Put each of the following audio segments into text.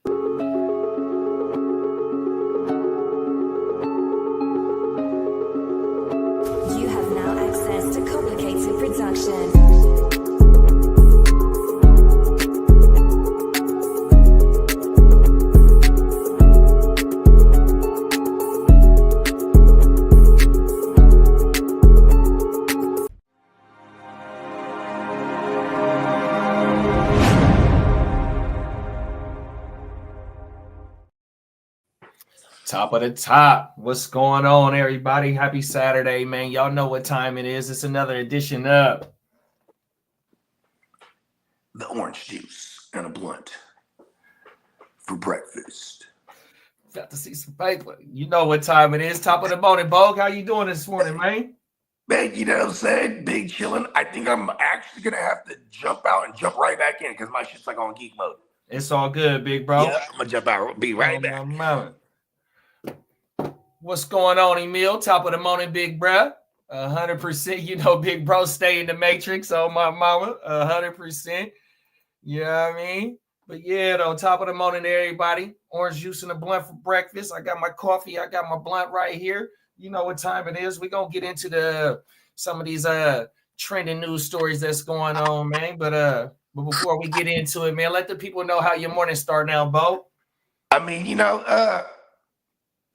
You have now access to complicated production. Top of the top. What's going on, everybody? Happy Saturday, man. Y'all know what time it is. It's another edition of the orange juice and a blunt for breakfast. Got to see some paper. You know what time it is. Top of the morning, Bog. How you doing this morning, man? Man, you know what I'm saying? Big chilling. I think I'm actually going to have to jump out and jump right back in because my shit's like on geek mode. It's all good, big bro. Yeah, I'm going to jump out. Be right back. What's going on, Emil? Top of the morning, big bro. 100%. You know, big bro stay in the matrix. Oh, my mama. 100%. You know what I mean? But yeah, though, top of the morning, everybody. Orange juice and a blunt for breakfast. I got my coffee. I got my blunt right here. You know what time it is. We're going to get into some of these trending news stories that's going on, man. But before we get into it, man, let the people know how your morning start now, Bo. I mean, you know,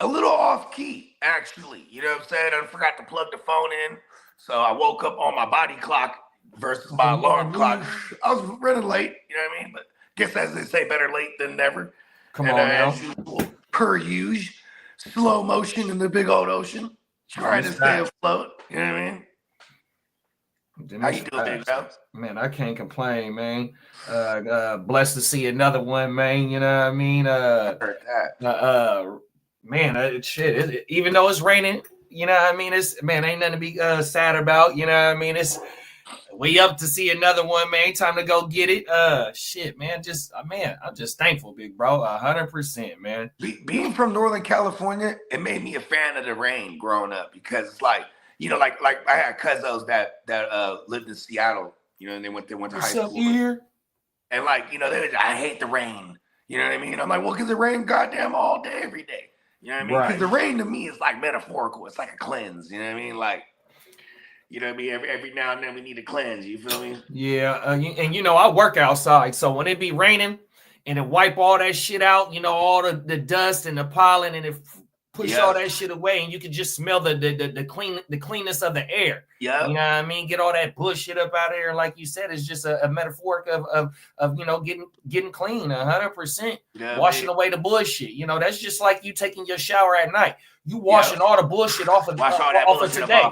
a little off key, actually. You know what I'm saying? I forgot to plug the phone in. So I woke up on my body clock versus my alarm clock. I was running late, you know what I mean? But guess as they say, better late than never. Come on now. As usual, per usual, slow motion in the big old ocean. Trying to stay afloat. You know what I mean? How you doing, big bro? Man, I can't complain, man. Blessed to see another one, man. You know what I mean? Heard that. Man, shit. Even though it's raining, you know what I mean? It's ain't nothing to be sad about. You know what I mean? It's we up to see another one, man. Time to go get it. Shit, man. I'm just thankful, big bro. 100%, man. Being from Northern California, it made me a fan of the rain growing up because it's like, you know, like I had cousins that lived in Seattle, you know, and they went to high school. Here? And like, you know, I hate the rain. You know what I mean? I'm like, well, because it rains goddamn all day, every day. You know what I mean? Because the rain to me is like metaphorical. It's like a cleanse. You know what I mean? Like, you know what I mean? Every now and then we need a cleanse. You feel me? Yeah. And you know, I work outside. So when it be raining and it wipe all that shit out, you know, all the dust and the pollen and it push all that shit away, and you can just smell the cleanness of the air. Yeah. You know what I mean? Get all that bullshit up out of there. Like you said, it's just a metaphoric of you know, getting clean 100%. Washing away the bullshit. You know, that's just like you taking your shower at night. You washing all the bullshit off of today.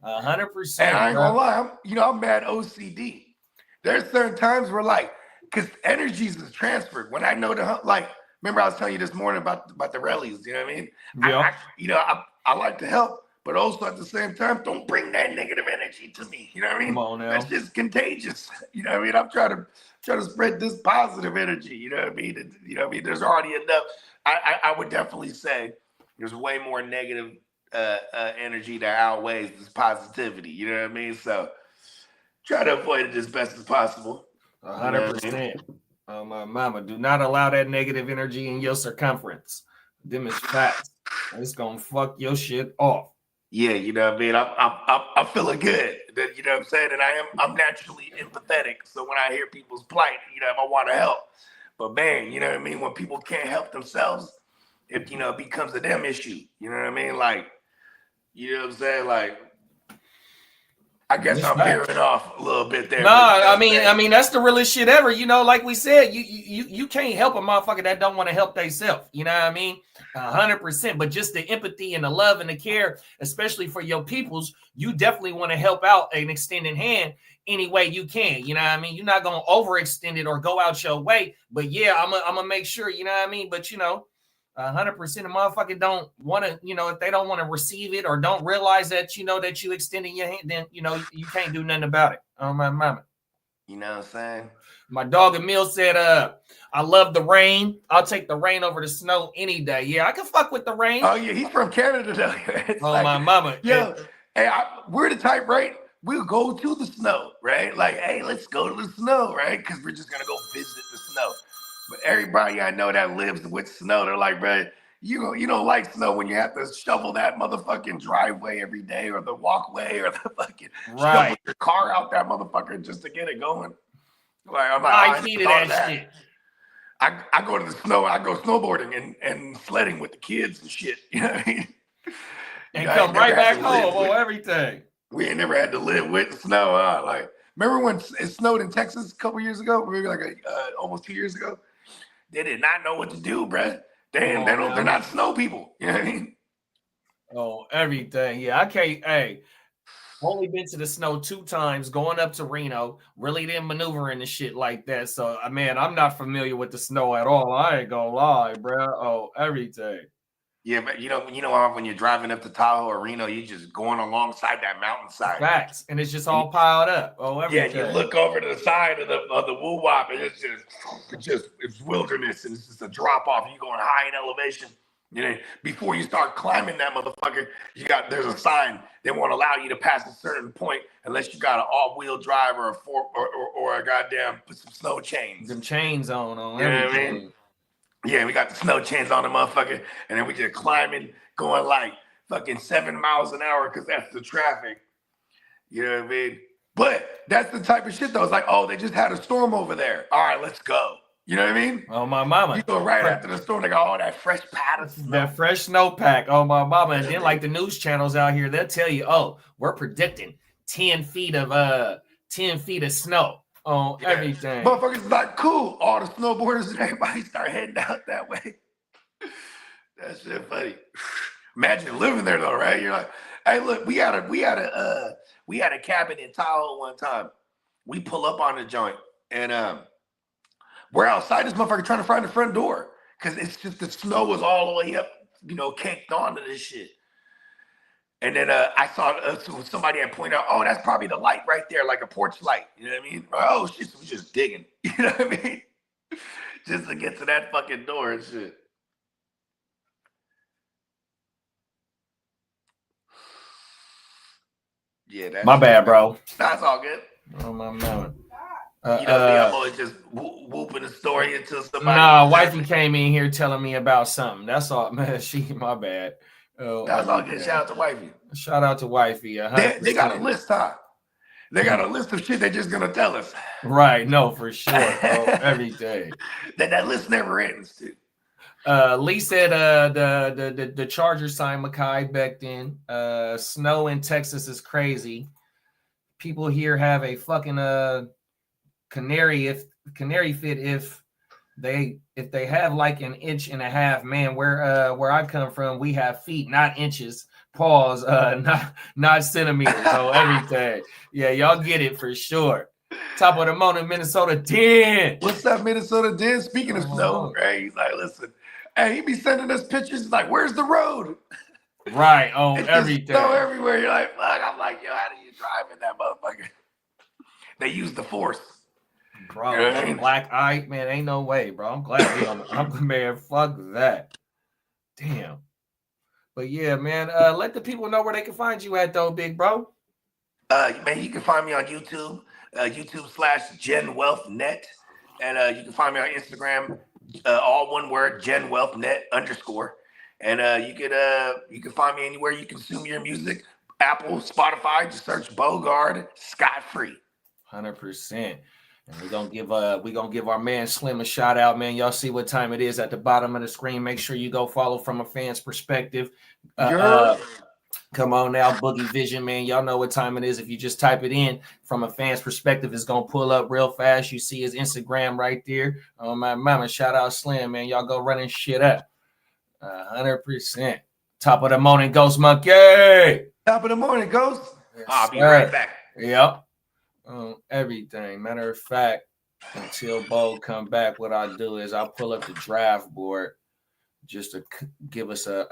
100%. And I ain't gonna lie, I'm mad OCD. There's certain times where like, because energies is transferred. When I know remember I was telling you this morning about the rallies, you know what I mean? Yeah. I like to help, but also at the same time, don't bring that negative energy to me. You know what I mean? Come on now. That's just contagious. You know what I mean? I'm trying to spread this positive energy. You know what I mean? You know what I mean? There's already enough. I would definitely say there's way more negative energy that outweighs this positivity. You know what I mean? So try to avoid it as best as possible. 100%. Oh, my mama, do not allow that negative energy in your circumference. Them is facts. It's gonna fuck your shit off. Yeah, you know what I mean? I'm feeling good. You know what I'm saying? And I'm naturally empathetic. So when I hear people's plight, you know, I want to help. But man, you know what I mean? When people can't help themselves, it becomes a them issue. You know what I mean? Like, you know what I'm saying? Like, I guess I'm veering off a little bit there. No, I mean that's the realest shit ever. You know, like we said, you can't help a motherfucker that don't want to help themselves. You know what I mean? 100%. But just the empathy and the love and the care, especially for your peoples, you definitely want to help out an extended hand any way you can. You know what I mean? You're not gonna overextend it or go out your way. But yeah, I'm gonna make sure. You know what I mean? But you know. 100% of motherfucker don't want to, you know, if they don't want to receive it or don't realize that, you know, that you extending your hand, then, you know, you can't do nothing about it. Oh, my mama. You know what I'm saying? My dog Emil said, I love the rain. I'll take the rain over the snow any day. Yeah, I can fuck with the rain. Oh, yeah, he's from Canada, though. Oh, like, my mama. Yeah. Hey, we're the type, right? We'll go to the snow, right? Like, hey, let's go to the snow, right? Because we're just going to go visit the snow. But everybody I know that lives with snow, they're like, bro, you don't like snow when you have to shovel that motherfucking driveway every day or the walkway or the fucking shovel your car out that motherfucker just to get it going. Like I'm like, I hated that shit. I go to the snow, I go snowboarding and sledding with the kids and shit. You know what I mean? And come right back home on everything. We ain't never had to live with snow. Like, remember when it snowed in Texas a couple years ago? Maybe like almost 2 years ago. They did not know what to do, bruh. They're not snow people. You know what I mean? Oh, everything. Yeah, I can't. Hey, only been to the snow 2 times, going up to Reno. Really didn't maneuver in the shit like that. So, man, I'm not familiar with the snow at all. I ain't gonna lie, bro. Oh, everything. Yeah, but you know when you're driving up to Tahoe or Reno, you just going alongside that mountainside. Facts, and it's just all piled up. Oh, everything. Yeah, you look over to the side of the woo wop, and it's wilderness, and it's just a drop off. You're going high in elevation. You know, before you start climbing that motherfucker, there's a sign. They won't allow you to pass a certain point unless you got an all-wheel drive or a goddamn put some snow chains. Them chains on You know everything. what I mean? Yeah, we got the snow chains on the motherfucker, and then we just climbing, going like fucking 7 miles an hour because that's the traffic. You know what I mean? But that's the type of shit though. It's like, oh, they just had a storm over there. All right, let's go. You know what I mean? Oh, my mama. You go right after the storm, they got all that fresh powder. That fresh snowpack. Oh, my mama. And then like the news channels out here, they'll tell you, oh, we're predicting 10 feet of snow on everything. Motherfuckers is like, cool. All the snowboarders and everybody start heading out that way. That shit funny. Imagine living there though, right? You're like, hey, look, we had a cabin in Tahoe one time. We pull up on the joint and we're outside this motherfucker trying to find the front door because it's just the snow was all the way up, caked onto this shit. And then I saw somebody had pointed out, oh, that's probably the light right there, like a porch light. You know what I mean? Oh shit, so we just digging. You know what I mean? Just to get to that fucking door and shit. Yeah, that's my bad, bro. That's all good. Oh, my mama. I'm always just whooping the story until somebody. Nah, wifey came in here telling me about something. That's all, man. My bad. Oh, that's all good. Shout out to wifey. Shout out to wifey. They got a list, huh? They got a list of shit they're just gonna tell us. Right? No, for sure. Every day. That list never ends, too. Lee said the Chargers signed Mekhi Becton. Snow in Texas is crazy. People here have a fucking canary fit if they have like an inch and a half. Man, where I come from, we have feet, not inches. Pause, not centimeters. So everything. Yeah, y'all get it for sure. Top of the morning, Minnesota 10. What's up, Minnesota 10? Speaking of snow, right? He's like, listen, hey, he be sending us pictures. He's like, where's the road? Right, on everything. Snow everywhere. You're like, fuck. I'm like, yo, how do you drive in that motherfucker? They use the force. Bro, you know what I mean? Black eye, man, ain't no way, bro. I'm glad we on man, fuck that. Damn. But yeah, man, let the people know where they can find you at though, big bro. Man, you can find me on YouTube, YouTube/GenWealthNet. And you can find me on Instagram, all one word, GenWealthNet _. And you can find me anywhere you consume your music. Apple, Spotify, just search Bogard, scot-free. 100%. And we're gonna give our man Slim a shout out, man. Y'all see what time it is at the bottom of the screen. Make sure you go follow From a Fan's Perspective. Come on now, Boogie Vision, man. Y'all know what time it is. If you just type it in, From a Fan's Perspective, it's gonna pull up real fast. You see his Instagram right there. Oh my mama, shout out Slim, man. Y'all go running shit up. 100%. Top of the morning, Ghost Monkey. Top of the morning, Ghost. Yes, I'll be right back. Yep. Everything. Matter of fact, until Bo come back, what I'll do is I'll pull up the draft board just to give us some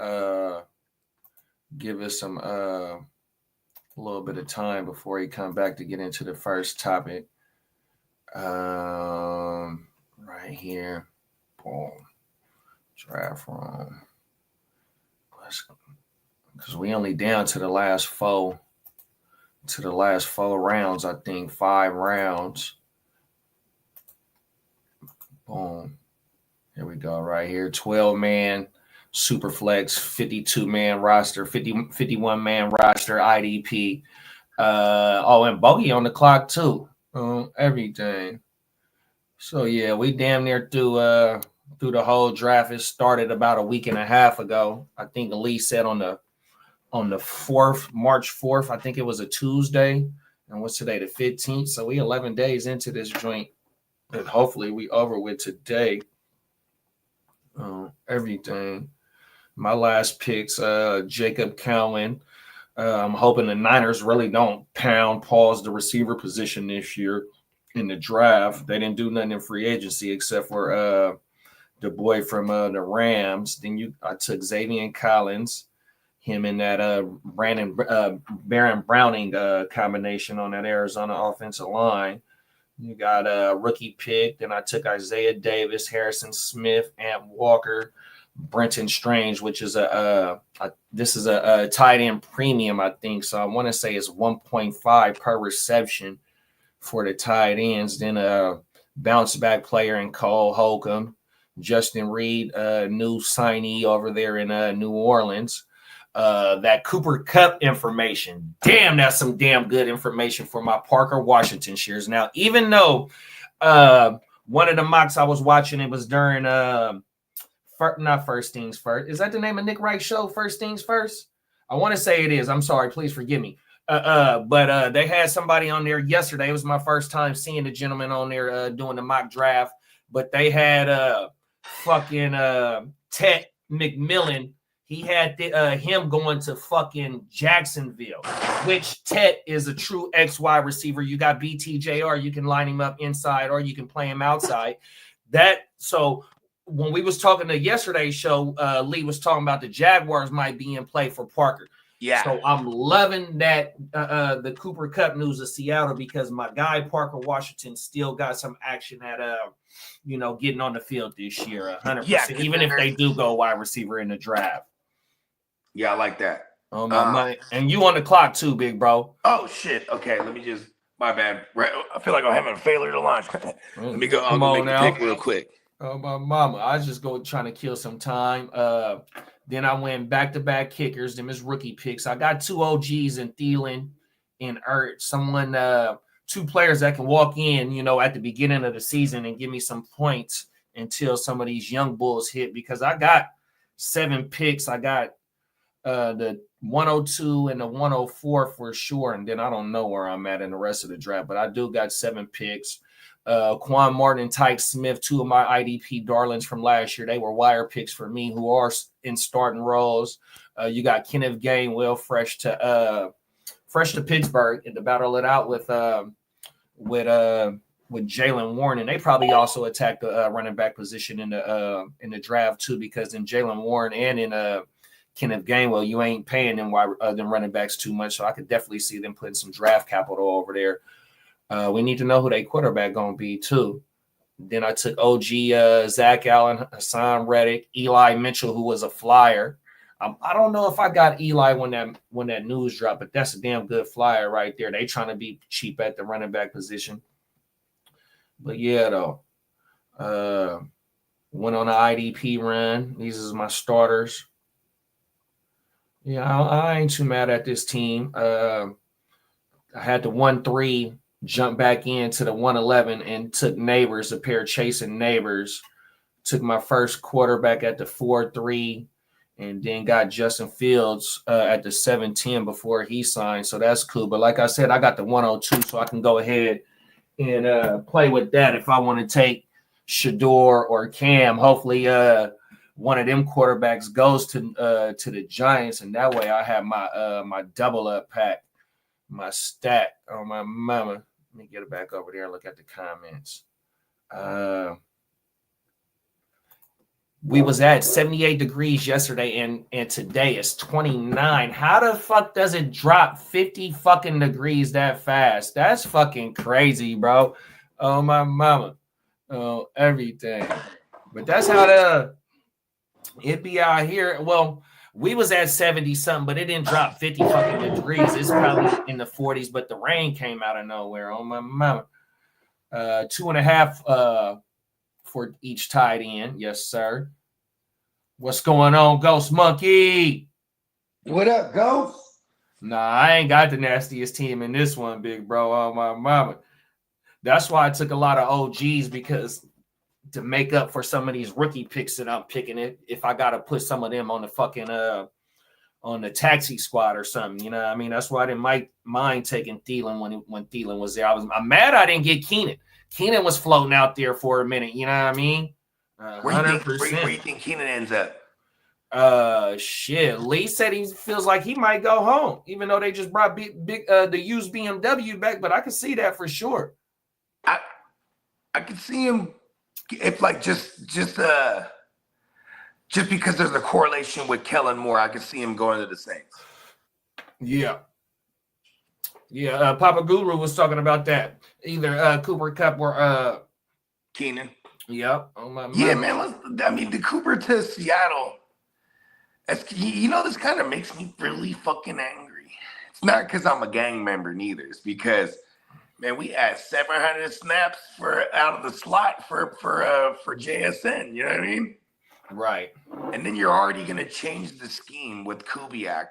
little bit of time before he come back to get into the first topic. Right here. Boom. Draft room. Because we only down to the last four. To the last 4 rounds, I think 5 rounds. Boom. Here we go, right here. 12-man super flex, 52-man roster, 51-man roster, IDP. And Bogey on the clock too. Everything. So yeah, we damn near through the whole draft. It started about a week and a half ago. I think Lee said on the 4th, March 4th. I think it was a Tuesday. And what's today, the 15th? So we 11 days into this joint. And hopefully we over with today. Everything. My last picks, Jacob Cowan. I'm hoping the Niners really don't pause the receiver position this year in the draft. They didn't do nothing in free agency except for the boy from the Rams. Then I took Xavier Collins, him in that Baron Browning combination on that Arizona offensive line. You got a rookie pick. Then I took Isaiah Davis, Harrison Smith, Ant Walker, Brenton Strange, which is this is a tight end premium, I think. So I want to say it's 1.5 per reception for the tight ends. Then a bounce back player in Cole Holcomb, Justin Reed, new signee over there in New Orleans. That Cooper Kupp information. Damn, that's some damn good information for my Parker Washington shares. Now, even though one of the mocks I was watching, it was during not First Things First. Is that the name of Nick Wright's show? First Things First? I want to say it is. I'm sorry. Please forgive me. But they had somebody on there yesterday. It was my first time seeing the gentleman on there doing the mock draft. But they had fucking Ted McMillan. He had him going to fucking Jacksonville, which Ted is a true XY receiver. You got BTJR. You can line him up inside or you can play him outside. So when we was talking to yesterday's show, Lee was talking about the Jaguars might be in play for Parker. Yeah. So I'm loving that the Cooper Kupp news of Seattle because my guy Parker Washington still got some action at getting on the field this year, 100%. Yeah, even if they do go wide receiver in the draft. Yeah, I like that. Oh my! And you on the clock too, big bro. Oh shit. Okay, let me just. My bad. I feel like I'm having a failure to launch. Let me go. I'll go make the pick real quick. Oh my mama! I was just trying to kill some time. Then I went back-to-back kickers. Them is rookie picks. I got 2 OGs in Thielen and Ertz. Two players that can walk in, at the beginning of the season and give me some points until some of these young bulls hit. Because I got 7 picks. I got the 102 and the 104 for sure. And then I don't know where I'm at in the rest of the draft, but I do got 7 picks. Quan Martin and Tyke Smith, 2 of my IDP darlings from last year. They were wire picks for me who are in starting roles. You got Kenneth Gainwell fresh to Pittsburgh and to battle it out with Jalen Warren. And they probably also attack the running back position in the draft too, because in Jalen Warren and in Kenneth Gainwell, you ain't paying them running backs too much. So I could definitely see them putting some draft capital over there. We need to know who their quarterback going to be, too. Then I took OG Zach Allen, Hassan Reddick, Eli Mitchell, who was a flyer. I don't know if I got Eli when that news dropped, but that's a damn good flyer right there. They trying to be cheap at the running back position. But, yeah, though. Went on an IDP run. These is my starters. Yeah, I ain't too mad at this team. I had the 1-3. Jumped back into the 111 and took Neighbors, a pair of chasing Neighbors. Took my first quarterback at the 4-3 and then got Justin Fields at the 7-10 before he signed. So that's cool. But like I said, I got the 102, so I can go ahead and play with that if I want to take Shador or Cam. Hopefully one of them quarterbacks goes to the Giants, and that way I have my my double up pack, my stack on my mama. Let me get it back over there and look at the comments. We was at 78 degrees yesterday, and today it's 29. How the fuck does it drop 50 fucking degrees that fast? That's fucking crazy, bro. Oh, my mama. Oh, everything. But that's how it be out here. Well, we was at 70-something, but it didn't drop 50 fucking degrees. It's probably in the 40s, but the rain came out of nowhere. Oh, my mama. 2.5 for each tight end. Yes, sir. What's going on, Ghost Monkey? What up, Ghost? Nah, I ain't got the nastiest team in this one, big bro. Oh, my mama. That's why I took a lot of OGs, because to make up for some of these rookie picks that I'm picking, it if I got to put some of them on the fucking on the taxi squad or something, you know what I mean? That's why I didn't mind taking Thielen when Thielen was there. I'm mad I didn't get Keenan. Keenan was floating out there for a minute, you know what I mean? 100%. Where you think Keenan ends up? Shit. Lee said he feels like he might go home, even though they just brought the used BMW back, but I can see that for sure. I could see him if like just because there's a correlation with Kellen Moore, I could see him going to the Saints. Yeah. Yeah, Papa Guru was talking about that. Either Cooper Kupp or Keenan. Yep. Oh my yeah, man. The Cooper to Seattle. This kind of makes me really fucking angry. It's not because I'm a gang member, neither. It's because, man, we had 700 snaps out of the slot for JSN. You know what I mean? Right. And then you're already going to change the scheme with Kubiak,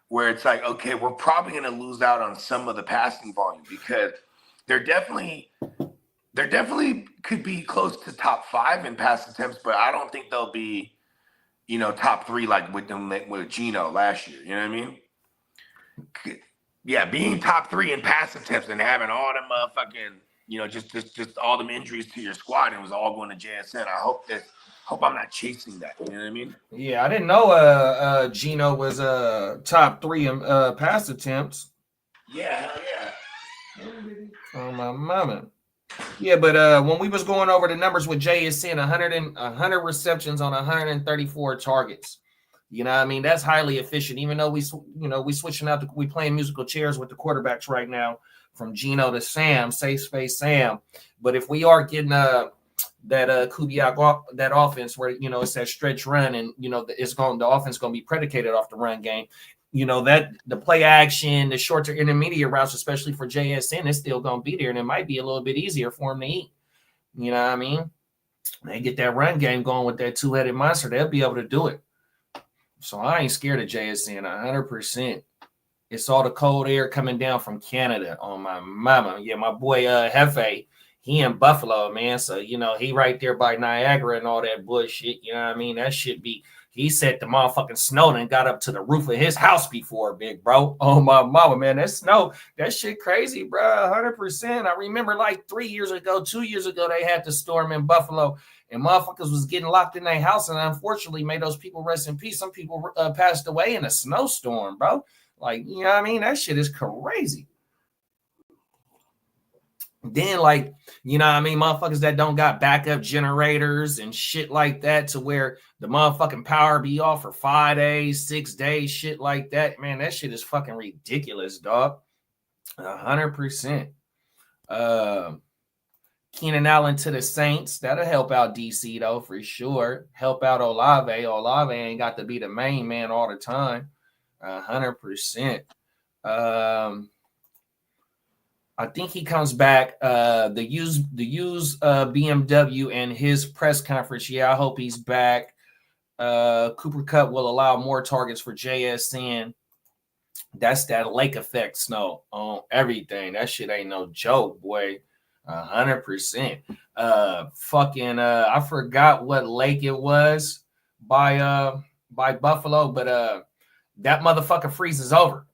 where it's like, okay, we're probably going to lose out on some of the passing volume, because they're definitely could be close to top 5 in pass attempts, but I don't think they'll be, top 3 like with Geno last year. You know what I mean? Yeah, being top 3 in pass attempts and having all them motherfucking, just all them injuries to your squad, and it was all going to JSN. I hope I'm not chasing that. You know what I mean? Yeah, I didn't know Geno was top 3 in pass attempts. Yeah, hell yeah. Oh my mama. Yeah, but when we was going over the numbers with JSN, 100 receptions on 134 targets. You know what I mean? That's highly efficient. Even though we switching out, we playing musical chairs with the quarterbacks right now, from Geno to Sam, safe space Sam. But if we are getting that Kubiak, that offense where it's that stretch run, and the offense going to be predicated off the run game. That the play action, the short to intermediate routes, especially for JSN, is still going to be there, and it might be a little bit easier for them to eat. You know what I mean? They get that run game going with that two-headed monster, they'll be able to do it. So I ain't scared of JSN 100%. It's all the cold air coming down from Canada on my mama. Yeah, my boy Hefe, he in Buffalo, man. So, he right there by Niagara and all that bullshit. You know what I mean? That shit be... He said the motherfucking snow and got up to the roof of his house before, big bro. Oh, my mama, man. That snow, that shit crazy, bro. 100%. I remember like 2 years ago, they had the storm in Buffalo, and motherfuckers was getting locked in their house, and unfortunately, may those people rest in peace. Some people passed away in a snowstorm, bro. Like, you know what I mean? That shit is crazy. Then, like, motherfuckers that don't got backup generators and shit like that, to where the motherfucking power be off for 5 days, 6 days, shit like that. Man, that shit is fucking ridiculous, dog. 100%. Keenan Allen to the Saints. That'll help out DC, though, for sure. Help out Olave. Olave ain't got to be the main man all the time. 100%. I think he comes back. The use BMW and his press conference. Yeah, I hope he's back. Cooper Kupp will allow more targets for JSN. That's that lake effect snow on everything. That shit ain't no joke, boy. 100%. I forgot what lake it was by Buffalo, but that motherfucker freezes over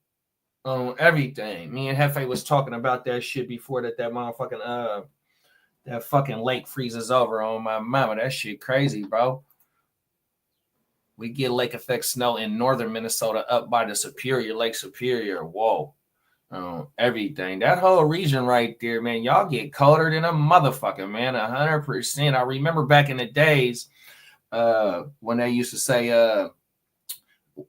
on everything. Me and Hefe was talking about that shit before, that motherfucking that fucking lake freezes over on my mama. That shit crazy, bro. We get lake effect snow in northern Minnesota up by the Lake Superior. Whoa. Everything. That whole region right there, man, y'all get colder than a motherfucker, man. 100%. I remember back in the days when they used to say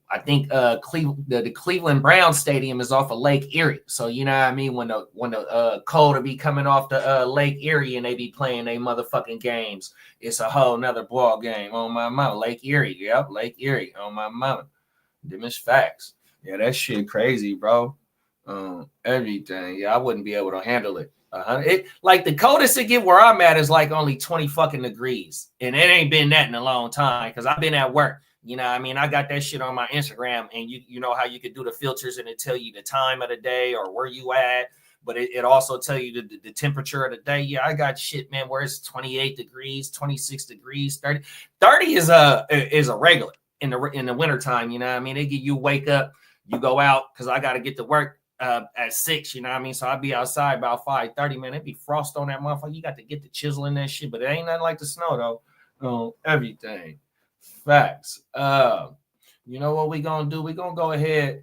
I think the Cleveland Browns stadium is off of Lake Erie. So you know what I mean, when the cold will be coming off the Lake Erie and they be playing they motherfucking games, it's a whole nother ball game. On my mama, Lake Erie. Yep, Lake Erie. On my mama. Them is facts. Yeah, that shit crazy, bro. Everything. Yeah, I wouldn't be able to handle it. It like the coldest it get where I'm at is like only 20 fucking degrees, and it ain't been that in a long time because I've been at work. You know what I mean? I got that shit on my Instagram, and you know how you could do the filters and it tell you the time of the day or where you at, but it also tell you the temperature of the day. Yeah, I got shit, man, where it's 28 degrees, 26 degrees, 30. 30 is a regular in the wintertime, you know what I mean? They get you wake up, you go out, because I got to get to work at 6, you know what I mean? So I'll be outside about 5:30, man. It be frost on that motherfucker. You got to get the chisel in that shit, but it ain't nothing like the snow, though. Everything. Facts. You know what we gonna do? We gonna go ahead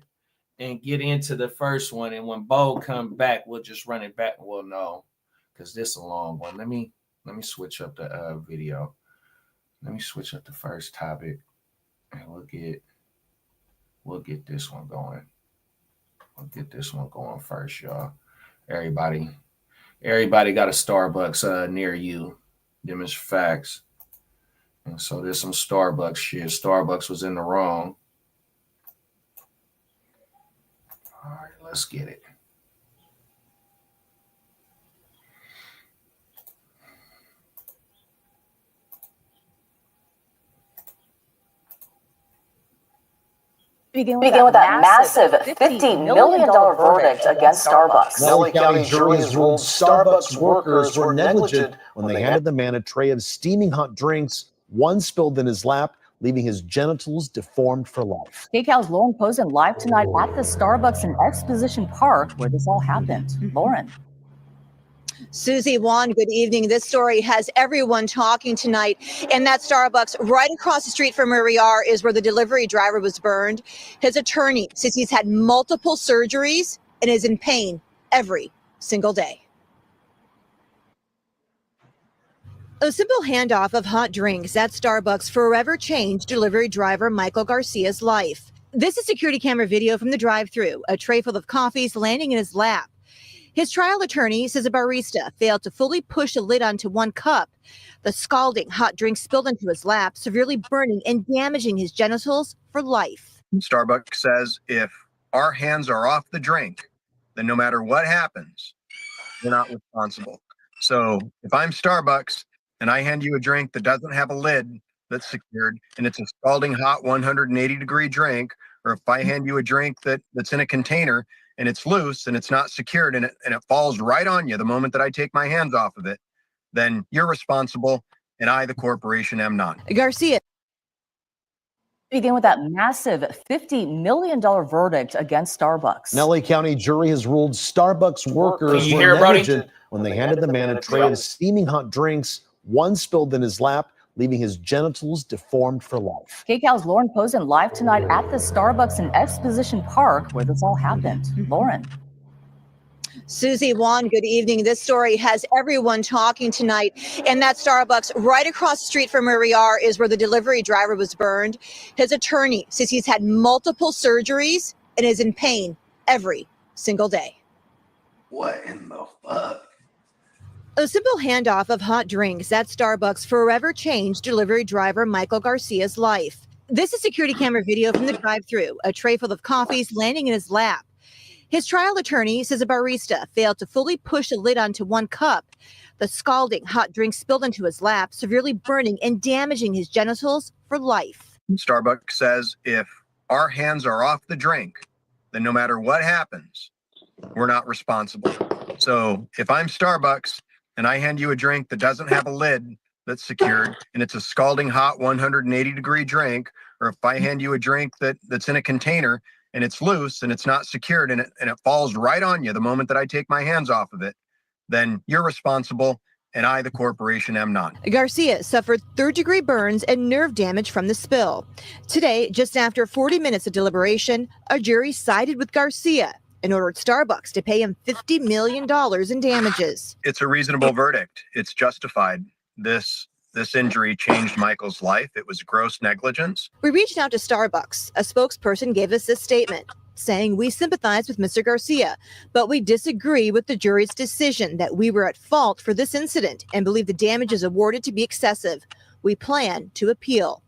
and get into the first one, and when Bo come back, we'll just run it back. Well, no, because this is a long one. Let me switch up the video. Let me switch up the first topic, and we'll get this one going. We'll get this one going first, y'all. Everybody got a Starbucks near you. Them is facts. And so there's some Starbucks shit. Starbucks was in the wrong. All right, let's get it. Begin with that massive $50 million verdict against Starbucks. LA County jury has ruled Starbucks workers were negligent when they handed the man a tray of steaming hot drinks. One spilled in his lap, leaving his genitals deformed for life. KCAL's Lauren Posen live tonight at the Starbucks in Exposition Park where this all happened. Lauren. Susie Wan, good evening. This story has everyone talking tonight. And that Starbucks right across the street from where we are is where the delivery driver was burned. His attorney says he's had multiple surgeries and is in pain every single day. A simple handoff of hot drinks at Starbucks forever changed delivery driver Michael Garcia's life. This is security camera video from the drive-thru, a tray full of coffees landing in his lap. His trial attorney says a barista failed to fully push a lid onto one cup. The scalding hot drink spilled into his lap, severely burning and damaging his genitals for life. Starbucks says if our hands are off the drink, then no matter what happens, we're not responsible. So if I'm Starbucks and I hand you a drink that doesn't have a lid that's secured and it's a scalding hot 180-degree drink, or if I hand you a drink that's in a container and it's loose and it's not secured and it falls right on you the moment that I take my hands off of it, then you're responsible and I, the corporation, am not. Garcia. Begin with that massive $50 million verdict against Starbucks. An LA County jury has ruled Starbucks workers were negligent when they handed the man a tray of steaming hot drinks. One spilled in his lap, leaving his genitals deformed for life. KCAL's Lauren Posen live tonight at the Starbucks in Exposition Park where this all happened. Lauren. Susie Wan, good evening. This story has everyone talking tonight. And that Starbucks right across the street from where we are is where the delivery driver was burned. His attorney says he's had multiple surgeries and is in pain every single day. What in the fuck? A simple handoff of hot drinks at Starbucks forever changed delivery driver Michael Garcia's life. This is security camera video from the drive-thru, a tray full of coffees landing in his lap. His trial attorney says a barista failed to fully push a lid onto one cup. The scalding hot drink spilled into his lap, severely burning and damaging his genitals for life. Starbucks says if our hands are off the drink, then no matter what happens, we're not responsible. So if I'm Starbucks and I hand you a drink that doesn't have a lid that's secured and it's a scalding hot 180-degree drink, or if I hand you a drink that's in a container and it's loose and it's not secured and it falls right on you the moment that I take my hands off of it, then you're responsible and I, the corporation, am not. Garcia suffered third-degree burns and nerve damage from the spill. Today, just after 40 minutes of deliberation, a jury sided with Garcia and ordered Starbucks to pay him $50 million in damages. It's a reasonable verdict. It's justified. This injury changed Michael's life. It was gross negligence. We reached out to Starbucks. A spokesperson gave us this statement, saying we sympathize with Mr. Garcia, but we disagree with the jury's decision that we were at fault for this incident and believe the damages awarded to be excessive. We plan to appeal.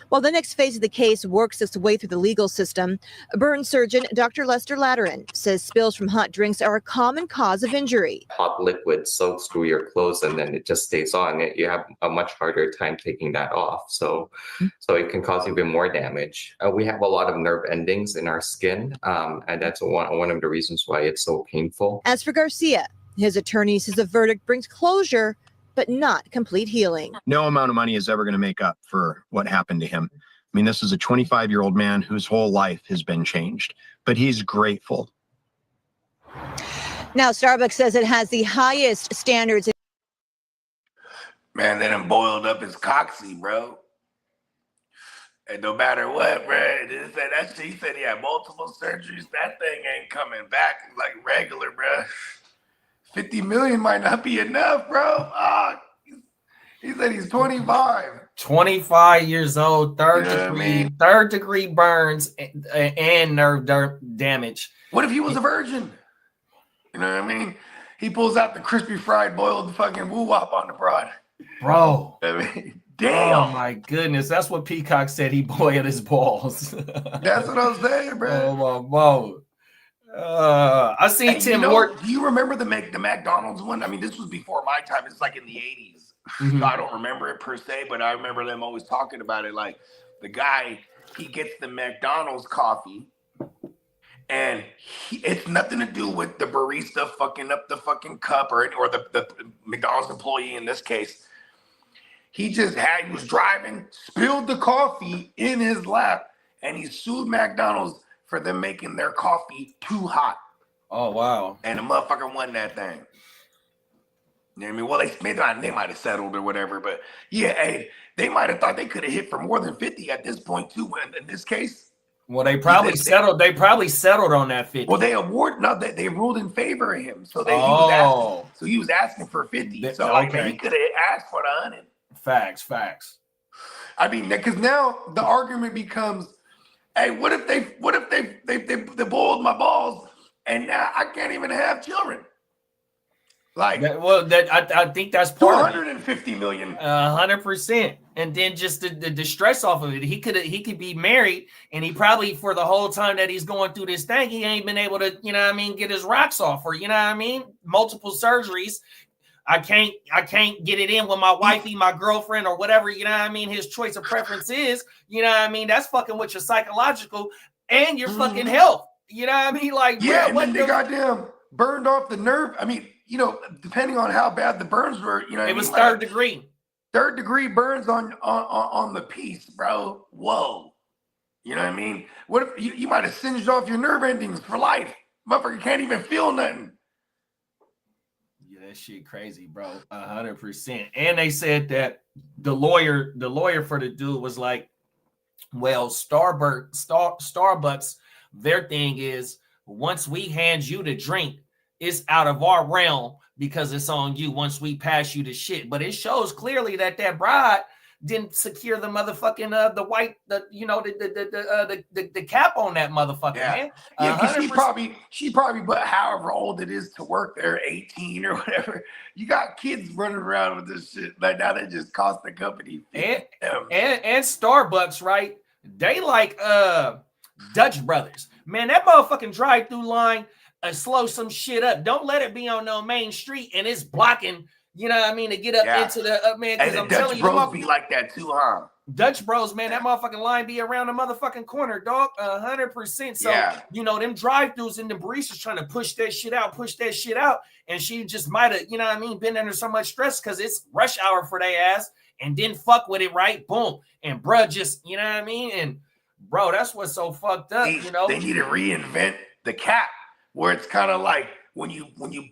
While the next phase of the case works its way through the legal system, burn surgeon Dr. Lester Latteran says spills from hot drinks are a common cause of injury. Hot liquid soaks through your clothes and then it just stays on. You have a much harder time taking that off. So it can cause even more damage. We have a lot of nerve endings in our skin, and that's one of the reasons why it's so painful. As for Garcia, his attorney says the verdict brings closure, but not complete healing. No amount of money is ever going to make up for what happened to him. I mean, this is a 25-year-old man whose whole life has been changed, but he's grateful. Now, Starbucks says it has the highest standards. Man, they done boiled up his coxie, bro. And no matter what, bro, he said he had multiple surgeries. That thing ain't coming back like regular, bro. 50 million might not be enough, bro. He said he's 25. 25 years old, third degree burns and nerve damage. What if he was a virgin? You know what I mean? He pulls out the crispy fried boiled fucking woo-wop on the broad. Bro. I mean, damn. Oh my goodness. That's what Peacock said. He boiled his balls. That's what I'm saying, bro. Oh my God. I seen Tim Horton. Do you remember the McDonald's one? I mean, this was before my time. It's like in the 80s. Mm-hmm. So I don't remember it per se, but I remember them always talking about it. Like the guy, he gets the McDonald's coffee, and it's nothing to do with the barista fucking up the fucking cup or the McDonald's employee in this case. He was driving, spilled the coffee in his lap, and he sued McDonald's for them making their coffee too hot. Oh, wow. And the motherfucker won that thing. You know what I mean? Well, they might have settled or whatever, but yeah, hey, they might have thought they could have hit for more than 50 at this point too. In this case, well, they probably settled. They probably settled on that 50. Well, they ruled in favor of him, so he was asking for 50. So like, man, he could have asked for the 100. Facts. I mean, because now the argument becomes, hey, what if they boiled my balls and now I can't even have children? Like, I think that's part of it. $250 million. 100%. And then just the stress off of it. He could be married, and he probably for the whole time that he's going through this thing, he ain't been able to, get his rocks off, or multiple surgeries. I can't get it in with my wifey, my girlfriend, or whatever, his choice of preference is, that's fucking with your psychological and your fucking health. Like, yeah, and then they goddamn burned off the nerve. I mean, depending on how bad the burns were, it was third degree. Third degree burns on the piece, bro. Whoa. You know what I mean? What if you might have singed off your nerve endings for life? Motherfucker can't even feel nothing. That shit crazy, bro. 100%. And they said that the lawyer for the dude was like, well, Starbucks, their thing is, once we hand you the drink, it's out of our realm because it's on you once we pass you the shit. But it shows clearly that bride didn't secure the motherfucking the cap on that motherfucker, man. Yeah, because she probably, but however old it is to work there, 18 or whatever. You got kids running around with this shit. Like now, they just cost the company. And Starbucks, right? They like Dutch Brothers, man. That motherfucking drive-through line slow some shit up. Don't let it be on no main street and it's blocking. To get up into the man. Because I'm telling you, Bros be like that too, huh? Dutch Bros, man, that motherfucking line be around the motherfucking corner, dog. 100%. So them drive-throughs and the baristas trying to push that shit out, and she just might have, been under so much stress because it's rush hour for their ass, and didn't fuck with it right. Boom, and bruh, just and bro, that's what's so fucked up. They need to reinvent the cap where it's kind of like. When you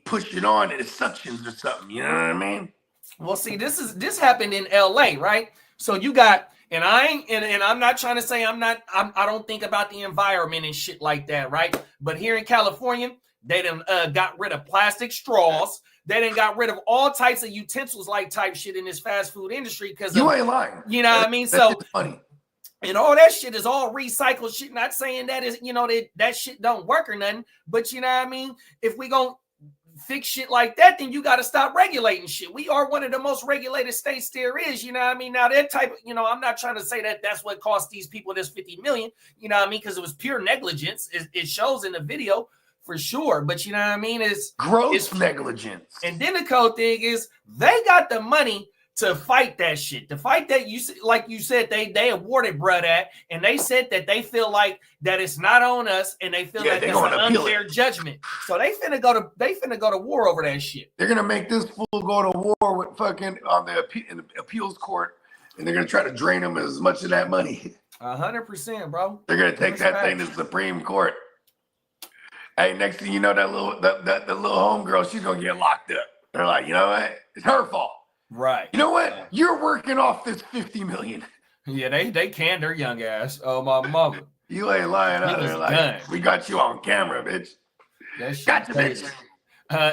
push it on, it suctions or something. You know what I mean? Well, see, this happened in LA, right? So you got, and I'm not trying to say I don't think about the environment and shit like that, right? But here in California, they done got rid of plastic straws. They done got rid of all types of utensils like type shit in this fast food industry because you ain't lying. You know what I mean? So funny. And all that shit is all recycled shit. Not saying that is, that shit don't work or nothing. But you know what I mean? If we gonna fix shit like that, then you got to stop regulating shit. We are one of the most regulated states there is, you know what I mean? Now that type of, you know, I'm not trying to say that that's what cost these people this 50 million, you know what I mean? Because it was pure negligence. It shows in the video for sure, but you know what I mean? It's gross negligence. And then the cold thing is they got the money to fight that shit, to fight that. You like you said, they awarded bruh that, and they said that they feel like that it's not on us, and they feel that it's an unfair judgment. So they finna go to war over that shit. They're gonna make this fool go to war with fucking on the appeals court, and they're gonna try to drain him as much of that money. 100%, bro. They're gonna take that thing to the Supreme Court. Hey, next thing you know, that little homegirl, she's gonna get locked up. They're like, you know what? It's her fault. Right. You know what? You're working off this 50 million. Yeah, they canned her young ass. Oh, my mother. You ain't lying out there like, done. We got you on camera, bitch. Gotcha, bitch.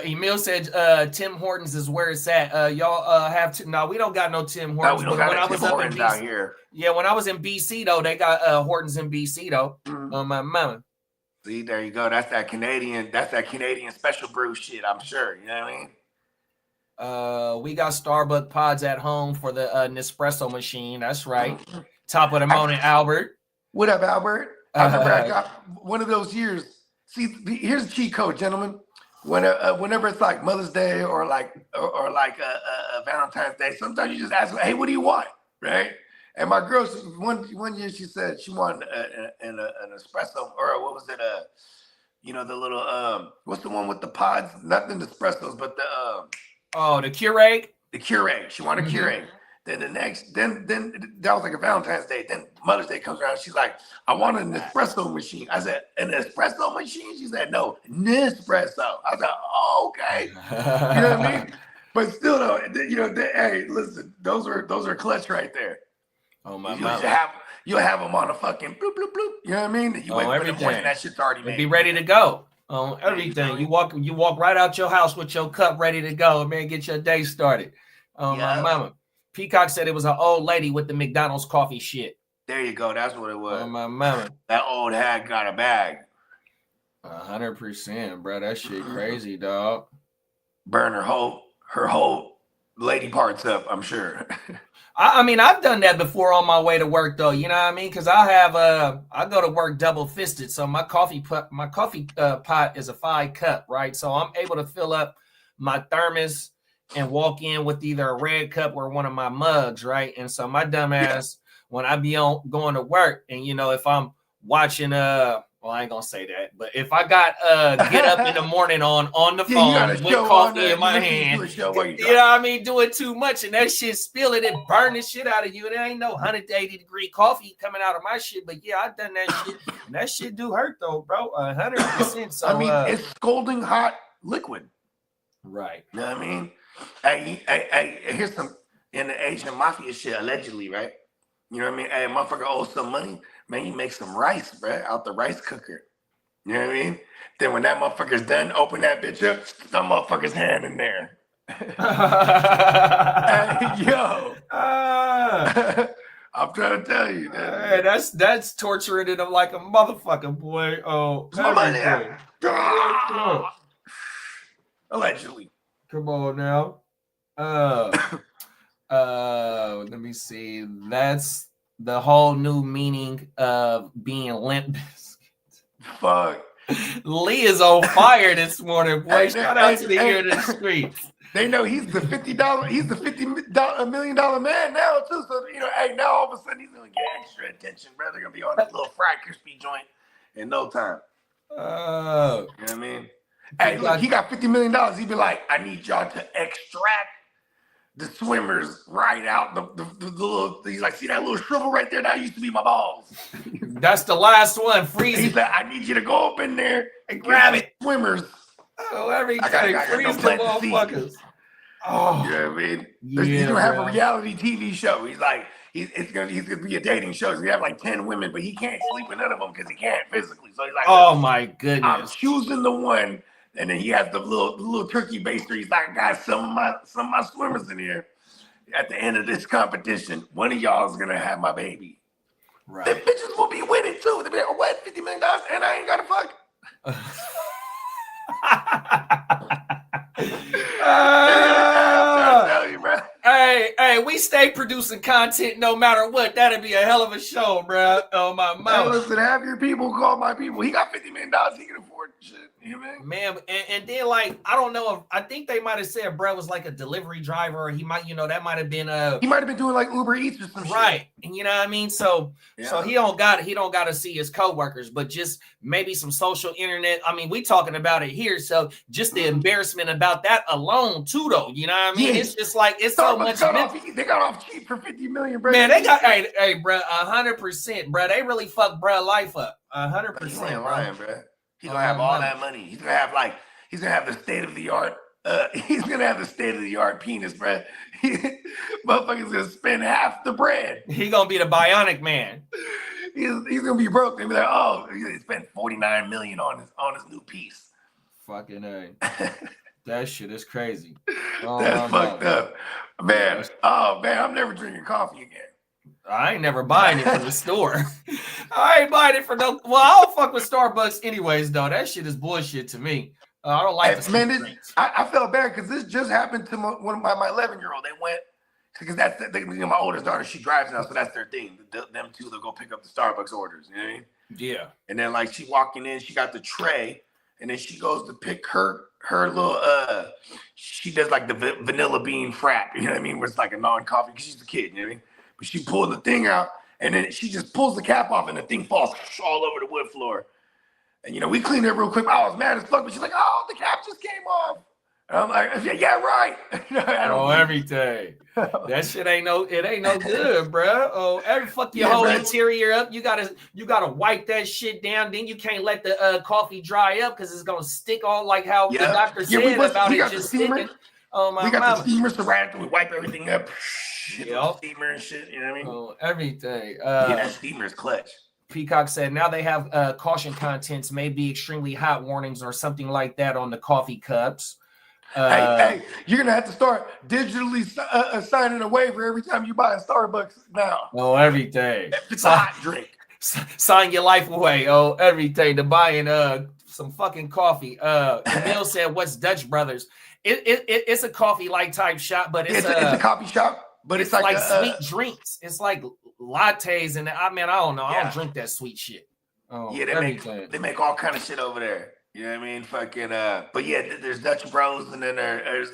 Emil said Tim Hortons is where it's at. Y'all have to. No, we don't got no Tim Hortons. No, we don't got Tim Hortons out here. Yeah, when I was in BC though, they got Hortons in BC though. On my mama. See, there you go. That's that Canadian special brew shit. I'm sure. You know what I mean? We got Starbucks pods at home for the Nespresso machine. That's right. Top of the morning, Albert. What up, Albert? I remember I got one of those years. See, here's a cheat code, gentlemen. Whenever it's like Mother's Day or like Valentine's Day, sometimes you just ask, "Hey, what do you want?" Right? And my girl, one year she said she wanted an espresso, or what was it? You know, the little what's the one with the pods? Not the Nespressos, but the the Keurig. The Keurig. She wanted a Keurig. Then then that was like a Valentine's Day. Then Mother's Day comes around. She's like, I want an espresso machine. I said, an espresso machine? She said, no, Nespresso. I said, oh, okay. You know what I mean? But still, though, you know, hey, listen, those are clutch right there. Oh my God. You'll have them on a fucking bloop, bloop, bloop. You know what I mean? You wake up in the morning, that shit's already made. Be ready to go. On everything. You walk right out your house with your cup ready to go, man. Get your day started. My mama. Peacock said it was an old lady with the McDonald's coffee shit. There you go. That's what it was. My mama. That old hag got a bag. 100%, bro. That shit crazy, dog. Burn her whole lady parts up, I'm sure. I mean, I've done that before on my way to work, though. You know what I mean? Because I go to work double fisted, so my coffee pot is a 5 cup, right? So I'm able to fill up my thermos and walk in with either a red cup or one of my mugs, right? And so my dumb ass, when I be going to work, and you know, if I'm watching well, I ain't gonna say that, but if I got get up in the morning on the phone with coffee in my hand, you know what I mean, doing too much and that shit spill it burn the shit out of you. There ain't no 180 degree coffee coming out of my shit, but yeah, I've done that shit. And that shit do hurt though, bro. 100%. So I mean, it's scalding hot liquid. Right. You know what I mean? Hey, here's some in the Asian mafia shit, allegedly, right? You know what I mean? Hey, a motherfucker owes some money. Man, you make some rice, bro, out the rice cooker. You know what I mean? Then when that motherfucker's done, open that bitch up, some motherfucker's hand in there. Hey, yo. I'm trying to tell you. Hey, that's torturing it like a motherfucker, boy. Oh, allegedly. Come on now. Let me see. That's the whole new meaning of being Limp Bizkit. Fuck. Lee is on fire this morning, boy. Shout out to the ear of the streets. They know he's the $50 million man now too. So you know, hey, now all of a sudden he's gonna get extra attention, bro. They're gonna be on that little fried crispy joint in no time. You know what I mean? Hey, look, he got $50 million. He'd be like, I need y'all to extract the swimmers right out the little. He's like, see that little shrivel right there? That used to be my balls. That's the last one. Freeze it. He's like, I need you to go up in there and grab it. Swimmers. Oh, everything. Freeze the motherfuckers. Oh, you know what I mean? He's gonna have a reality TV show. He's like, he's gonna be a dating show. He's gonna have like 10 women, but he can't sleep with none of them because he can't physically. So he's like, oh my goodness, I'm choosing the one. And then he has the little turkey baster. He's like, I got some of my swimmers in here. At the end of this competition, one of y'all is gonna have my baby. Right. The bitches will be winning too. They'll be like, what? $50 million, and I ain't gotta fuck. I'm telling you, bro. Hey, we stay producing content no matter what. That'd be a hell of a show, bro. Oh my Hey, mouth. listen, have your people call my people. He got $50 million. He can afford shit. You know what I mean? Man, and then like I don't know if I think they might have said Brett was like a delivery driver, or he might, that might have been He might have been doing like Uber Eats or some shit. right. And you know what I mean? So Yeah. he don't got to see his coworkers, but just maybe some social internet. I mean, we talking about it here, so just the embarrassment about that alone too, though. You know what I mean? Yeah. It's just like it's so much. They got off cheap for $50 million, bro. Man, they got hey, bro, 100%, bro. They really fucked bro life up, 100%. He ain't lying, bro. He's gonna have all that money. He's gonna have the state of the art. He's gonna have the state of the art penis, bro. Motherfucker's gonna spend half the bread. He gonna be the bionic man. He's gonna be broke. They'll be like, oh, he spent $49 million on his new piece. Fucking A. That shit is crazy. That's fucked up, man. Oh man, I'm never drinking coffee again. I ain't never buying it from the store. I ain't buying it for no. Well, I don't fuck with Starbucks anyways, though. That shit is bullshit to me. I don't like the man. drinks. I felt bad because this just happened to one of my 11-year-old. They went because my oldest daughter. She drives now, so that's their thing. Them two, they'll go pick up the Starbucks orders. You know what I mean? Yeah. And then like she walking in, she got the tray, and then she goes to pick her little she does like the vanilla bean frap. You know what I mean? Where it's like a non-coffee because she's a kid. You know what I mean? But she pulled the thing out, and then she just pulls the cap off, and the thing falls all over the wood floor. And we cleaned it real quick. I was mad as fuck, but she's like, "Oh, the cap just came off." And I'm like, "Yeah, right." Everything. That shit ain't no good, bro. Oh, fuck your whole interior up. You gotta wipe that shit down. Then you can't let the coffee dry up because it's gonna stick all like how the doctor said about it just sticking. Oh my god. We got the steamer, so right after we wipe everything up. Yep. Steamer and shit, you know what I mean? Oh, everything. That steamer's clutch. Peacock said now they have caution contents, may be extremely hot warnings or something like that on the coffee cups. Hey, you're gonna have to start digitally signing a waiver every time you buy a Starbucks now. Oh, everything. It's a hot drink. Sign your life away. Oh, everything to buying some fucking coffee. Emil said, "What's Dutch Brothers?" It's a coffee like type shop, but it's a coffee shop. But it's like sweet drinks. It's like lattes, and I don't know. I don't drink that sweet shit. Oh, yeah, they make all kind of shit over there. You know what I mean? Fucking but yeah, there's Dutch Bros, and then there's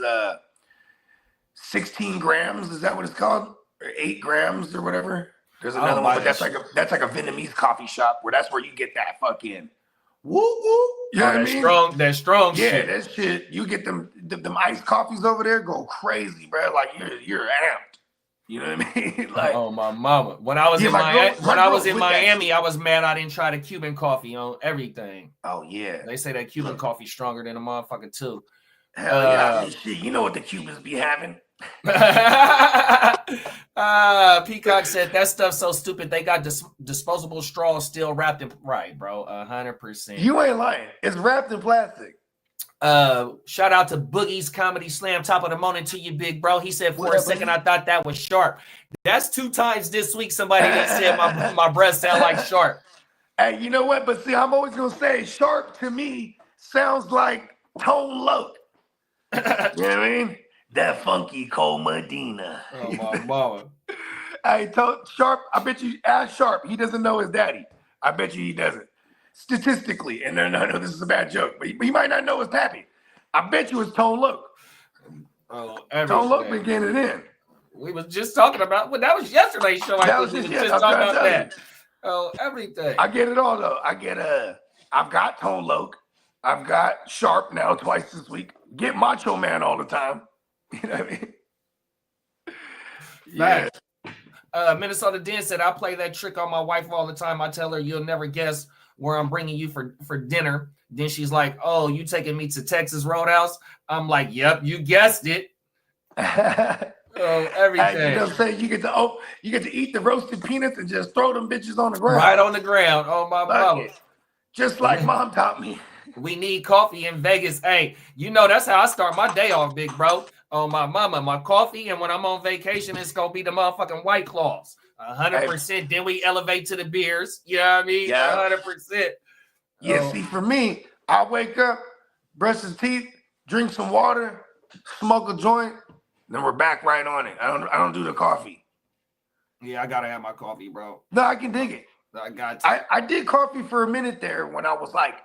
16 grams. Is that what it's called? Or 8 grams or whatever. There's another one, but that's like a Vietnamese coffee shop where that's where you get that fucking woo woo. You know what I mean? That strong shit. Yeah, that shit. You get them iced coffees over there, go crazy, bro. Like you're amped. You know what I mean? Like, oh my mama. When I was in Miami, I was mad I didn't try the Cuban coffee on everything. Oh yeah. They say that Cuban coffee's stronger than a motherfucker too. Hell yeah. Shit, you know what the Cubans be having. Peacock said that stuff's so stupid. They got disposable straws still wrapped in right, bro. 100%. You ain't lying. It's wrapped in plastic. Shout out to Boogie's Comedy Slam. Top of the morning to you, big bro. He said for a second I thought that was Sharp. That's 2 times this week somebody that said my breath sound like Sharp. Hey, you know what? But see, I'm always gonna say Sharp to me sounds like Tone Loc. You know what I mean? That funky Cole Medina. Oh my mama. I told Sharp, I bet you ask Sharp, he doesn't know his daddy. I bet you he doesn't. Statistically, and no, this is a bad joke, but he might not know his pappy. I bet you it's Tone Loc. Oh, Tone Loc been getting it in. We was just talking about that was yesterday's show. That was just talking about that. Oh, everything. I get it all though. I've got Tone Loc. I've got Sharp now twice this week. Get Macho Man all the time. You know what I mean? Yeah. Minnesota Den said I play that trick on my wife all the time. I tell her you'll never guess where I'm bringing you for dinner. Then she's like, "Oh, you taking me to Texas Roadhouse?" I'm like, "Yep, you guessed it." Everything. You know what I'm saying? You get to eat the roasted peanuts and just throw them bitches on the ground. Right on the ground. Oh my mama. Just like mom taught me. We need coffee in Vegas. Hey, that's how I start my day off, big bro. Oh my mama, my coffee, and when I'm on vacation, it's gonna be the motherfucking White Claws. 100%. Then we elevate to the beers. You know what I mean? Yeah. 100%. Yeah, see, for me, I wake up, brush his teeth, drink some water, smoke a joint, then we're back right on it. I don't do the coffee. Yeah, I gotta have my coffee, bro. No, I can dig it. I got to. I did coffee for a minute there when I was like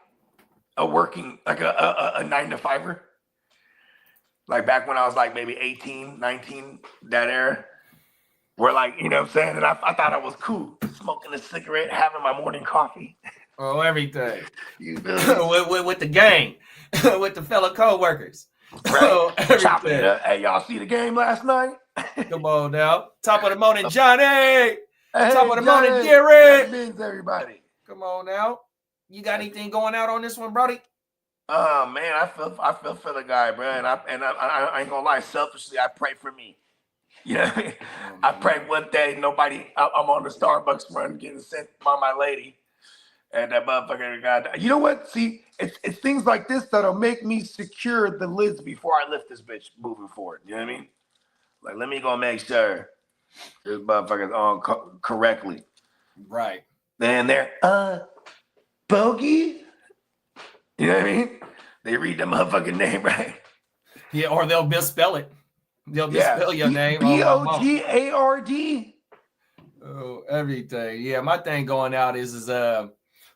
a 9-to-5er. Like back when I was like maybe 18, 19, that era. Where like, you know what I'm saying? And I thought I was cool. Smoking a cigarette, having my morning coffee. Oh, everything. You feel me? with the gang, with the fellow co-workers. Right. Oh, Chopping it everything. up. Hey, y'all see the game last night? Come on now. Top of the morning, Johnny. Hey, Top of the morning, Johnny. Gary. Means everybody. Come on now. You got anything going out on this one, Brody? Oh man, I feel for the guy, bro. And I ain't gonna lie, selfishly, I pray for me. You know what I mean? I pray one day I'm on the Starbucks run getting sent by my lady. And that motherfucker got, you know what? See, it's things like this that'll make me secure the lids before I lift this bitch moving forward. You know what I mean? Like, let me go make sure this motherfucker's on correctly. Right. Then they're, Bogey? You know what I mean? They read the motherfucking name right. Yeah, or they'll misspell it. They'll misspell your name. Bogard. Oh, everything. Yeah, my thing going out is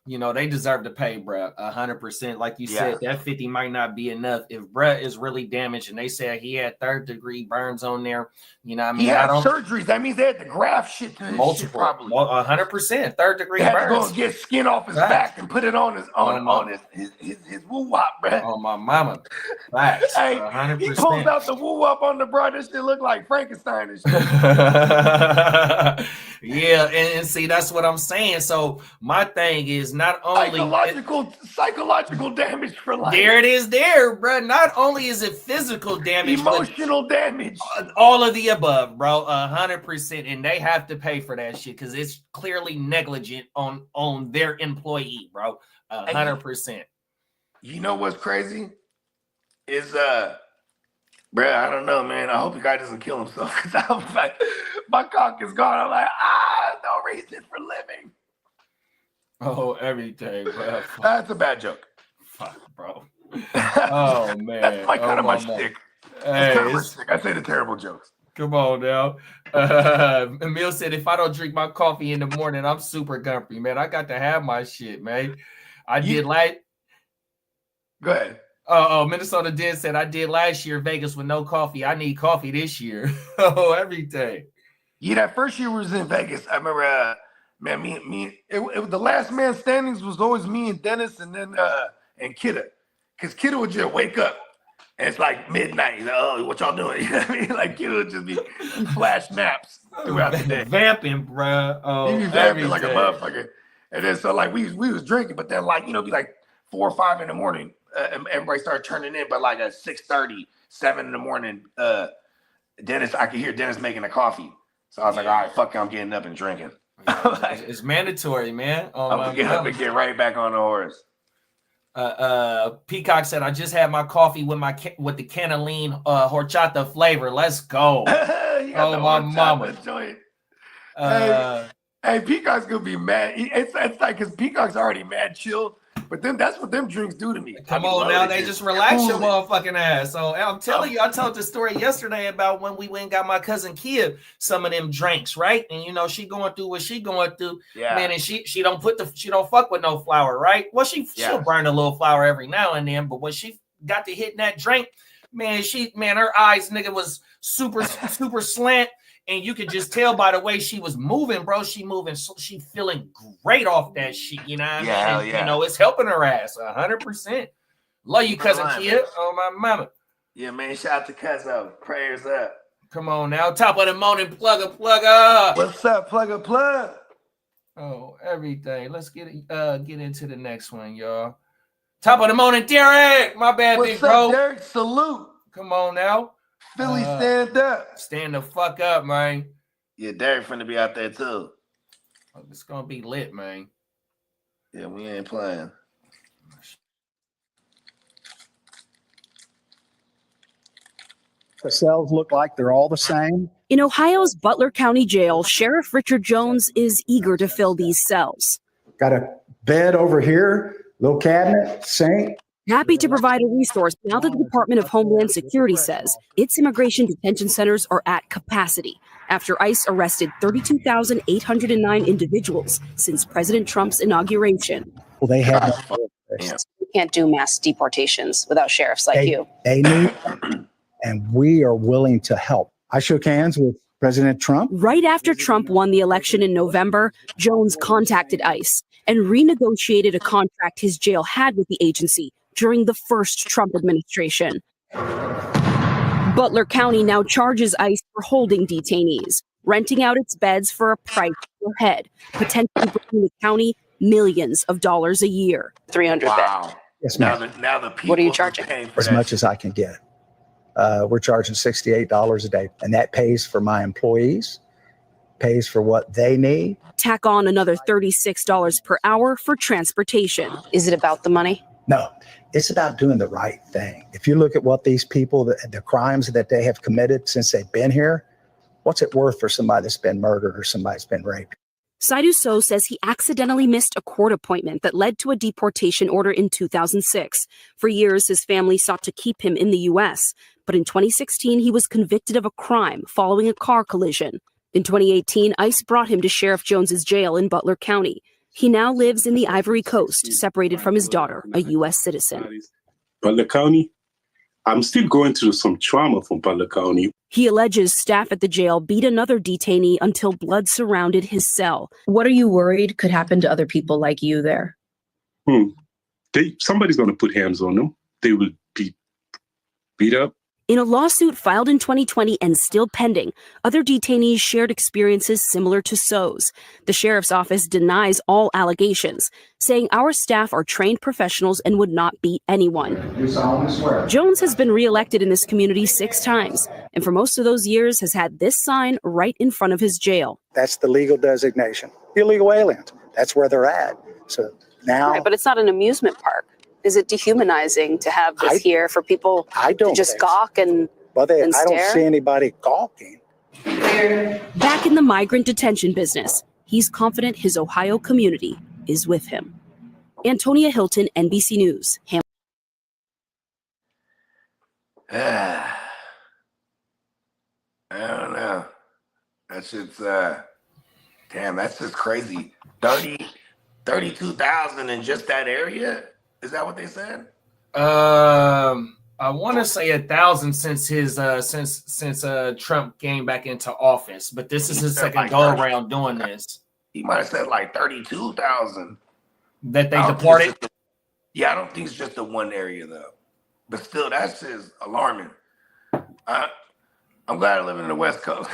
you know, they deserve to pay, bruh, 100%. Like you said, that 50 might not be enough. If bruh is really damaged and they said he had 3rd-degree burns on there, you know what I mean? He had surgeries. That means they had to graft shit to his multiple, shit probably. 100%, 3rd-degree They had burns. to go and get skin off his back and put it on his woo-wop, bruh. Oh, my mama. Facts, Hey, 100%. he pulls out the woo-wop on the bro. This shit look like Frankenstein and shit. Yeah, and see, that's what I'm saying. So my thing is not only psychological damage for life. There it is there, bro. Not only is it physical damage, emotional damage. All of the above, bro. 100%. And they have to pay for that shit because it's clearly negligent on their employee, bro. 100%. You know what's crazy? Is bro, I don't know, man. I hope the guy doesn't kill himself because I'm like, my cock is gone. I'm like, no reason for living. Oh, everything, bro. That's a bad joke. Fuck, bro. Oh, man. That's my kind of my shtick. Hey, I say the terrible jokes. Come on now. Emil said, if I don't drink my coffee in the morning, I'm super gumpy, man. I got to have my shit, man. Go ahead. Oh, Minnesota did said I did last year Vegas with no coffee. I need coffee this year. Oh, everything. Yeah, that first year we was in Vegas. I remember, man, the last man standings was always me and Dennis and then and Kidda. Because Kidda would just wake up and it's like midnight. He's like, oh, what y'all doing? You know what I mean? Like Kidda would just be flash naps throughout the day. Vamping, bro. Oh, he was vamping like a motherfucker. And then so like we was drinking, but then like, you know, be like 4 or 5 in the morning. Everybody started turning in, but like at 6:30, 7 in the morning, Dennis, I could hear Dennis making a coffee. So I was like, all right, fuck it, I'm getting up and drinking. Like, it's mandatory, man. I'm gonna get up and get right back on the horse. Peacock said, I just had my coffee with the cannellini horchata flavor. Let's go. Oh, my mama. Hey, Peacock's gonna be mad. It's like because Peacock's already mad chill. But then that's what them drinks do to me. Come on now, they just relax your motherfucking ass. So I'm telling you, I told the story yesterday about when we went and got my cousin Kia some of them drinks, right? And you know, she going through what she going through. Yeah. Man, and she don't fuck with no flour, right? Well, she'll burn a little flour every now and then, but when she got to hitting that drink, man, her eyes, nigga, was super slant. And you could just tell by the way she was moving, bro. She feeling great off that shit, you know what I mean? And, you know, it's helping her ass 100%. Love you, cousin Kia. Oh, my mama. Yeah, man. Shout out to cousin. Prayers up. Come on now. Top of the morning, plug up. What's up, plug? Oh, everything. Let's get into the next one, y'all. Top of the morning, Derek. My bad, big bro. What's up, Derek? Salute. Come on now. Philly, stand up. Stand the fuck up, man. Yeah, Derek finna be out there too. Oh, it's gonna be lit, man. Yeah, we ain't playing. The cells look like they're all the same. In Ohio's Butler County Jail, Sheriff Richard Jones is eager to fill these cells. Got a bed over here, little cabinet, sink. Happy to provide a resource now that the Department of Homeland Security says its immigration detention centers are at capacity after ICE arrested 32,809 individuals since President Trump's inauguration. Well, they have We can't do mass deportations without sheriffs like you. They need, and we are willing to help. I shook hands with President Trump. Right after Trump won the election in November, Jones contacted ICE and renegotiated a contract his jail had with the agency during the first Trump administration. Butler County now charges ICE for holding detainees, renting out its beds for a price per head, potentially bringing the county millions of dollars a year. 300 Wow. Yes, Now ma'am. the people What are you are charging? paying for As that much as I can get. We're charging $68 a day, and that pays for my employees, pays for what they need. Tack on another $36 per hour for transportation. Is it about the money? No, it's about doing the right thing. If you look at what these people, the crimes that they have committed since they've been here, what's it worth for somebody that's been murdered or somebody that's been raped? Saidu So says he accidentally missed a court appointment that led to a deportation order in 2006. For years, his family sought to keep him in the U.S., but in 2016, he was convicted of a crime following a car collision. In 2018, ICE brought him to Sheriff Jones's jail in Butler County. He now lives in the Ivory Coast, separated from his daughter, a U.S. citizen. Butler County, I'm still going through some trauma from Butler County. He alleges staff at the jail beat another detainee until blood surrounded his cell. What are you worried could happen to other people like you there? Somebody's going to put hands on them. They will be beat up. In a lawsuit filed in 2020 and still pending, other detainees shared experiences similar to So's. The sheriff's office denies all allegations, saying our staff are trained professionals and would not beat anyone. Jones has been reelected in this community 6 times, and for most of those years has had this sign right in front of his jail. That's the legal designation. Illegal aliens. That's where they're at. So now, Right, but it's not an amusement park. Is it dehumanizing to have this here for people to just gawk and I stare? don't see anybody gawking. Back in the migrant detention business, he's confident his Ohio community is with him. Antonia Hilton, NBC News. I don't know. That's just damn, that's just crazy. 32,000 in just that area? Is that what they said? I want to say 1,000 since his since Trump came back into office, but this is his second go around doing this. He might have said like 32,000 that they deported. Yeah, I don't think it's just the one area though, but still, that's just alarming. I'm glad I live in the West Coast.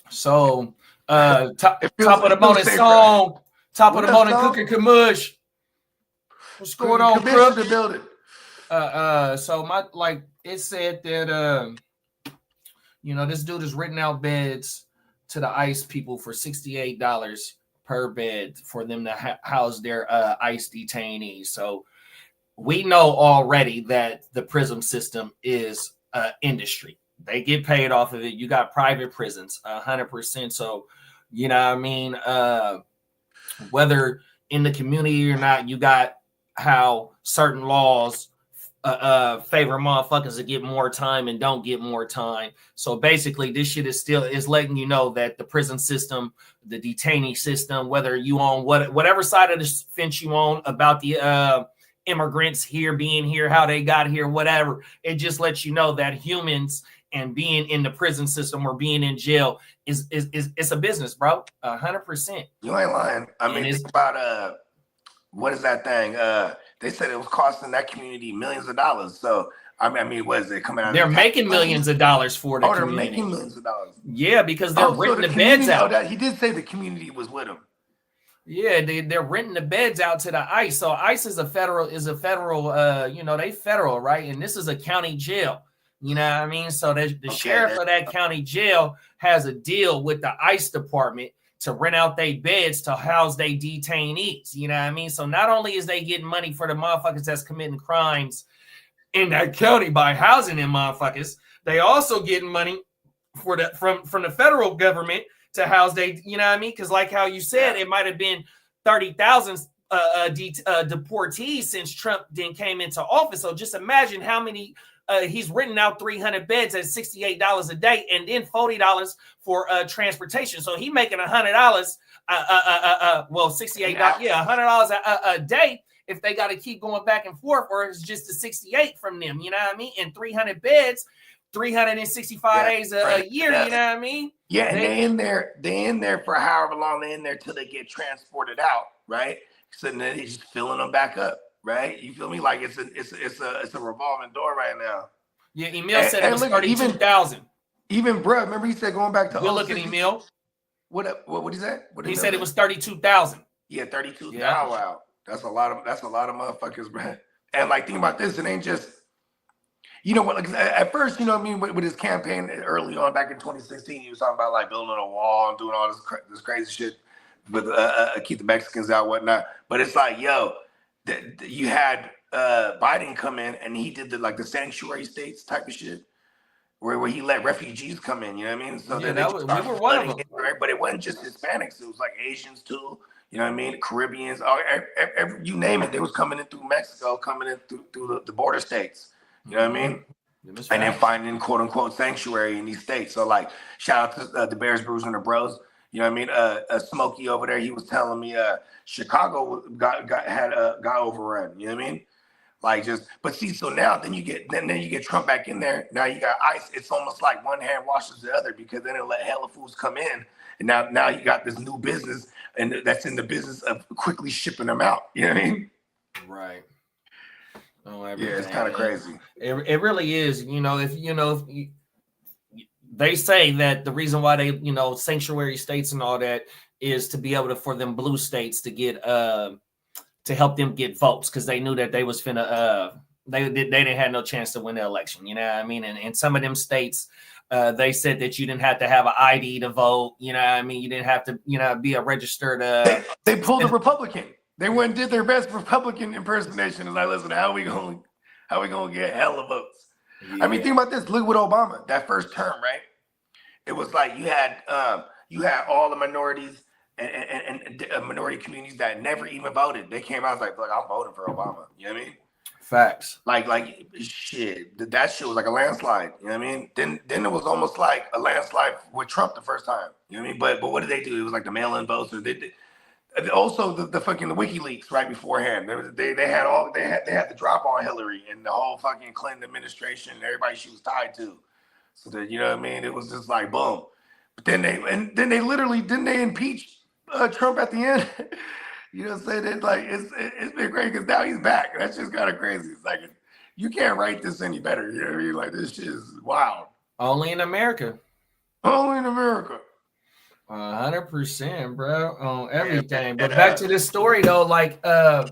So, top of the morning song, top of the morning cooking Kamush. What's going on, Crook? The building. So it said that this dude is renting out beds to the ICE people for $68 per bed for them to house their ICE detainees. So we know already that the prison system is industry. They get paid off of it. You got private prisons, 100%. So, you know what I mean? Whether in the community or not, you got how certain laws favor motherfuckers to get more time and don't get more time. So basically, this shit is letting you know that the prison system, the detainee system, whether you on whatever side of the fence you on about the immigrants here being here, how they got here, whatever, it just lets you know that humans and being in the prison system or being in jail is it's a business, bro. 100%. You ain't lying. I mean, it's about what is that thing? They said it was costing that community millions of dollars. So I mean, what is it coming out? They're making millions of dollars for the community. They're making millions of dollars. Yeah, because they're renting the beds out. He did say the community was with him. Yeah, they're renting the beds out to the ICE. So ICE is a federal, they federal, right? And this is a county jail. You know what I mean? So the sheriff of that county jail has a deal with the ICE department to rent out their beds to house their detainees. You know what I mean? So not only is they getting money for the motherfuckers that's committing crimes in that county by housing them motherfuckers, they also getting money for from the federal government to house they, you know what I mean? Because like how you said, it might have been 30,000 deportees since Trump then came into office. So just imagine how many. He's renting out 300 beds at $68 a day, and then $40 for transportation. So he making $100. Well, $68. Yeah, $100 a day. If they got to keep going back and forth, or it's just the 68 from them, you know what I mean? And 300 beds, 365 days a year, you know what I mean? Yeah, and they in there for however long they're in there till they get transported out, right? So then they just filling them back up, right? You feel me? Like it's a revolving door right now. Yeah, Emil said it was 32,000. Even bro, remember he said going back to good looking Emil. What did he say? He said it was 32,000. Yeah, 32,000. Yeah. Wow. That's a lot of motherfuckers, man. And like, think about this. It ain't just, you know what? Like, at first, you know what I mean, with his campaign early on back in 2016, he was talking about like building a wall and doing all this crazy shit with keep the Mexicans out, whatnot. But it's like, yo, you had Biden come in and he did the sanctuary states type of shit, where he let refugees come in. You know what I mean? So yeah, we were one of them, right? But it wasn't just Hispanics; it was like Asians too. You know what I mean? Caribbeans, you name it, they was coming in through Mexico, coming in through the border states. You know what I mean? And then finding quote unquote sanctuary in these states. So like, shout out to the Bears, Brews, and the Bros. You know what I mean? Smokey over there, he was telling me Chicago got overrun. You know what I mean? Like but see, so now then you get Trump back in there. Now you got ICE. It's almost like one hand washes the other, because then it'll let hella fools come in, and now you got this new business, and that's in the business of quickly shipping them out. You know what I mean? Right. Oh, yeah, it's kind of crazy. It really is. If they say that the reason why they, sanctuary states and all that is to be able for them blue states to get to help them get votes, because they knew that they was finna they didn't have no chance to win the election. You know what I mean? And in some of them states, they said that you didn't have to have an ID to vote. You know what I mean? You didn't have to, be a registered. They pulled a Republican. They went and did their best Republican impersonation. And like, listen, how we gonna get hella votes? Yeah. I mean, think about this. Look with Obama, that first term, right? It was like you had all the minorities and minority communities that never even voted. They came out like, I'm voting for Obama. You know what I mean? Facts. Like shit. That shit was like a landslide. You know what I mean? Then it was almost like a landslide with Trump the first time. You know what I mean? But what did they do? It was like the mail-in votes. Or also the fucking WikiLeaks right beforehand. They had the drop on Hillary and the whole fucking Clinton administration and everybody she was tied to. So that, you know what I mean? It was just like boom. But then they literally didn't they impeach Trump at the end? You know what I'm saying? It's been great because now he's back. That's just kind of crazy. It's like, you can't write this any better. You know what I mean? Like, this shit is wild. Only in America. Only in America. 100%, bro, on everything. But back to this story though, like after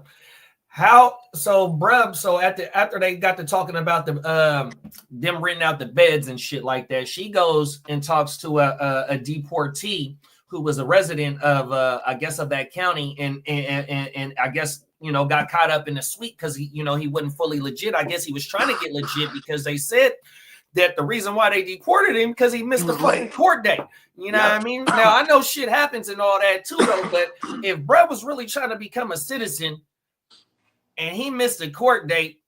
they got to talking about them renting out the beds and shit like that, she goes and talks to a deportee who was a resident of I guess of that county, and I guess got caught up in the suite because he wasn't fully legit. I guess he was trying to get legit because they said that the reason why they deported him because he missed the fucking court date. You know what I mean? Now I know shit happens and all that too though, but if bro was really trying to become a citizen and he missed the court date,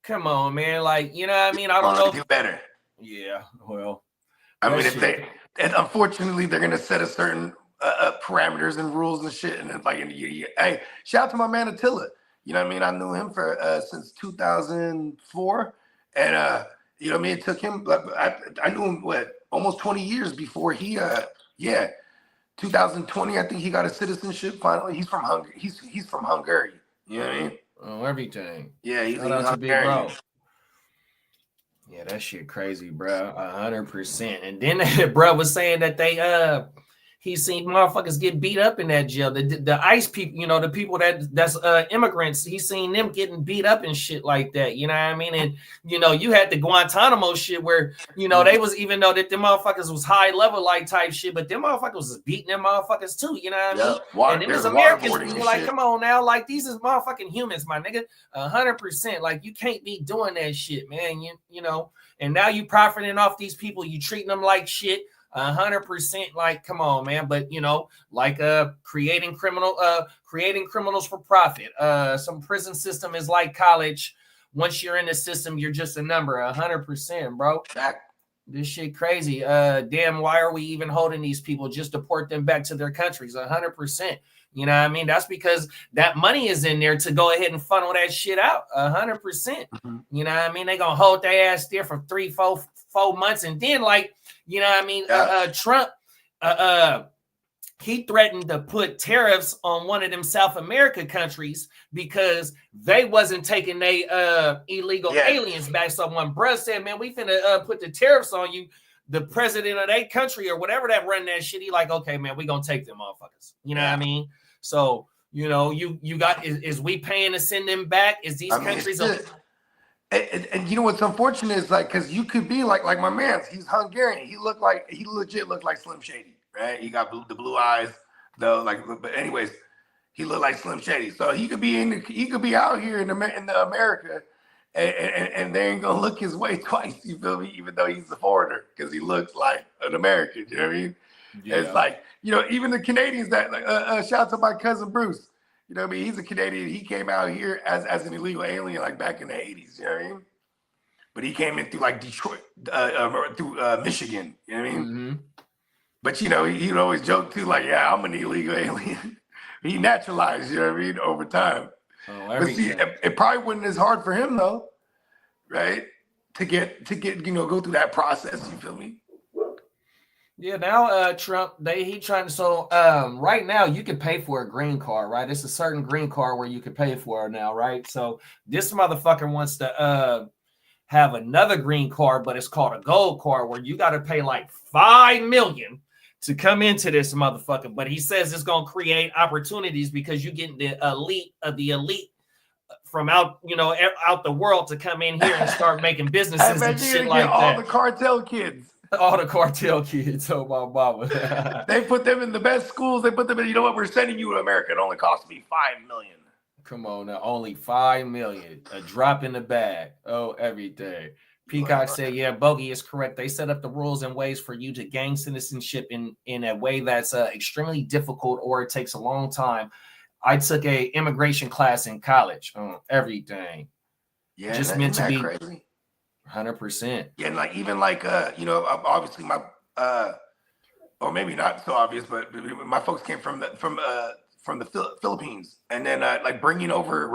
come on, man. Like, you know what I mean? I don't know. Do better. Yeah, well. I mean, and unfortunately they're gonna set a certain parameters and rules and shit. And then like, hey, shout out to my man Attila. You know what I mean? I knew him for since 2004, and you know what I mean? It took him. I knew him almost 20 years before he. 2020. I think he got a citizenship finally. He's from Hungary. He's from Hungary. You know what I mean? Oh, everything. Yeah, he's Hungarian. Yeah, that shit crazy, bro. 100%. And then bro was saying that they he seen motherfuckers get beat up in that jail. The ICE people, the people that's immigrants, he seen them getting beat up and shit like that. You know what I mean? And you had the Guantanamo shit where they was, even though that them motherfuckers was high level like type shit, but them motherfuckers was beating them motherfuckers too. You know what I mean? And it was Americans were like, come on now, like these is motherfucking humans, my nigga. 100%. Like you can't be doing that shit, man. You know. And now you profiting off these people. You treating them like shit. 100%. Like, come on, man. But you know, like creating criminals for profit. Some prison system is like college. Once you're in the system, you're just a number. 100%, bro. This shit crazy. Damn, why are we even holding these people? Just deport them back to their countries. 100%. You know what I mean? That's because that money is in there to go ahead and funnel that shit out. 100%. You know what I mean? They gonna hold their ass there for 3-4 months, and then, like, you know what I mean? Trump, he threatened to put tariffs on one of them South America countries because they wasn't taking they illegal aliens back. So when bruh said, man, we finna put the tariffs on you, the president of that country or whatever that run that shit, he like, okay, man, we gonna take them motherfuckers. You know what I mean? So, you know, you got, is we paying to send them back? Is these countries... And you know what's unfortunate is, like, because you could be like my man's, he's Hungarian. He legit looked like Slim Shady, right? He got the blue eyes, though. Like, but anyways, he looked like Slim Shady. So he could be out here in America, and they ain't gonna look his way twice. You feel me? Even though he's a foreigner, because he looks like an American. You know what I mean? Yeah. It's like, you know, even the Canadians that shout out to my cousin Bruce. You know what I mean? He's a Canadian. He came out here as an illegal alien, like back in the 80s. You know what I mean? But he came in through like Detroit, through Michigan. You know what I mean? But you know, he'd always joke too, like, "Yeah, I'm an illegal alien." He naturalized. You know what I mean? Over time. But see, it probably wasn't as hard for him though, right? To get you know, go through that process. You feel me? Yeah, now Trump, he trying to, so right now you can pay for a green card, right? It's a certain green card where you can pay for it now, right? So this motherfucker wants to have another green card, but it's called a gold card where you got to pay like $5 million to come into this motherfucker. But he says it's gonna create opportunities because you get the elite of the elite from out, you know, out the world to come in here and start making businesses and shit like that. All the cartel kids. All the cartel kids, oh my mama. They put them in the best schools. They put them in, you know what, we're sending you to America. It only cost me $5 million. Come on now, only $5 million. A drop in the bag. Oh, everything. Peacock said, yeah, Bogey is correct. They set up the rules and ways for you to gain citizenship in a way that's extremely difficult, or it takes a long time. I took a immigration class in college. Everything. Yeah, just meant to be crazy. 100%. Yeah, and like even like you know, obviously my or maybe not so obvious, but my folks came from the Philippines, and then like bringing over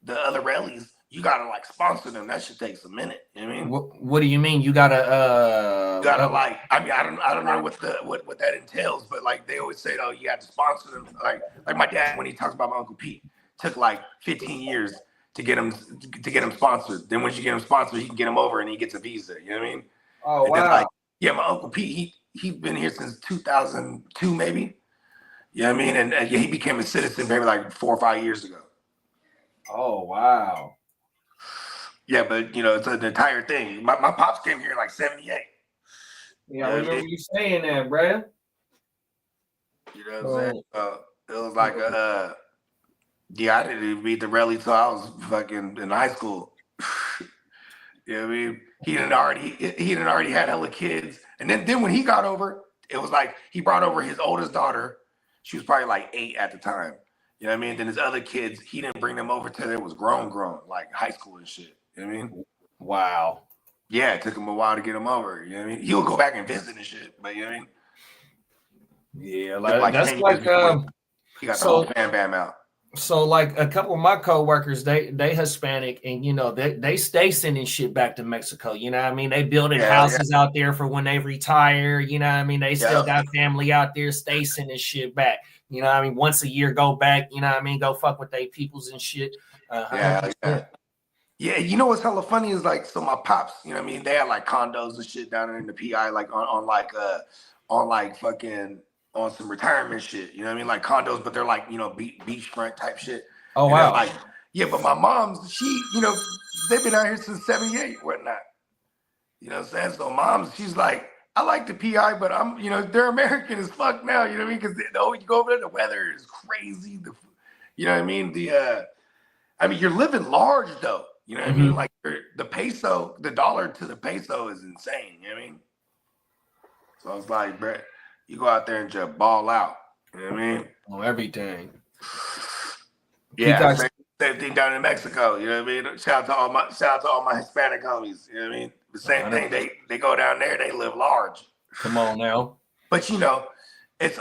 the other relatives, you gotta like sponsor them. That shit takes a minute. You know what I mean? What do you mean? You gotta like, I mean, I don't know what that entails, but like they always say, oh, you have to sponsor them. Like my dad, when he talks about my Uncle Pete, took like 15 years to get him sponsored. Then once you get him sponsored, he can get him over and he gets a visa. You know what I mean? Oh, and wow. Then, like, yeah, my Uncle Pete, he's been here since 2002, maybe. You know what I mean? And he became a citizen maybe like 4 or 5 years ago. Oh, wow. Yeah, but you know, it's an entire thing. My pops came here in like 78. Yeah, I remember you saying that, bruh. You know what I'm saying? It was like yeah, I didn't meet the rally till I was fucking in high school. You know what I mean? He had already had hella kids. And then when he got over, it was like he brought over his oldest daughter. She was probably like 8 at the time. You know what I mean? Then his other kids, he didn't bring them over till they was grown, like high school and shit. You know what I mean? Wow. Yeah, it took him a while to get him over. You know what I mean? He'll go back and visit and shit, but you know what I mean? Yeah, like that's like he got the whole bam out. So like a couple of my coworkers, they Hispanic, and you know they stay sending shit back to Mexico. You know what I mean? They building houses out there for when they retire. You know what I mean? They still got family out there, stay sending shit back. You know what I mean? Once a year, go back. You know what I mean? Go fuck with they peoples and shit. Yeah, you know what's hella funny is like, so my pops, you know what I mean? They had like condos and shit down in the PI, like on some retirement shit. You know what I mean? Like condos, but they're like, you know, beachfront type shit. Oh, wow. Like, yeah, but my mom's, she, you know, they've been out here since 78, whatnot. You know what I'm saying? So mom's, she's like, I like the PI, but I'm, you know, they're American as fuck now. You know what I mean? Because you go over there, the weather is crazy. You know what I mean? I mean, you're living large though. You know what I mean? Like the peso, the dollar to the peso is insane. You know what I mean? So it's like, bro, you go out there and just ball out. You know what I mean? On everything. Yeah, same thing down in Mexico. You know what I mean? Shout out to all my Hispanic homies. You know what I mean? The same thing. They go down there. They live large. Come on now. But it's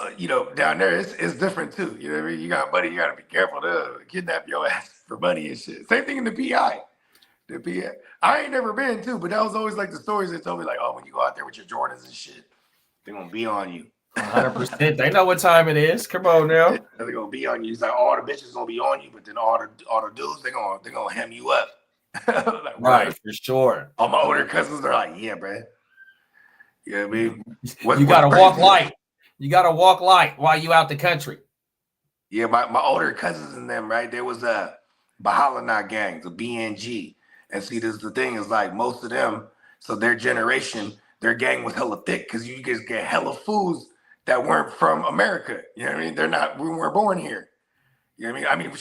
down there it's different too. You know what I mean? You got buddy. You got to be careful to kidnap your ass for money and shit. Same thing in the PI. The PI. I ain't never been too, but that was always like the stories they told me. Like, oh, when you go out there with your Jordans and shit, they're gonna be on you. 100%. They know what time it is. Come on now. They're gonna be on you. It's like all the bitches gonna be on you, but then all the dudes they're gonna hem you up. Like, right, for sure. All my older cousins are like, yeah, bro. You know what I mean? You gotta walk light. You gotta walk light while you out the country. Yeah, my older cousins and them, right? There was a Bahalana gangs, a BNG. And see, this is the thing, is like most of them, so their generation, their gang was hella thick because you just get hella fools that weren't from America. You know what I mean? We weren't born here. You know what I mean? I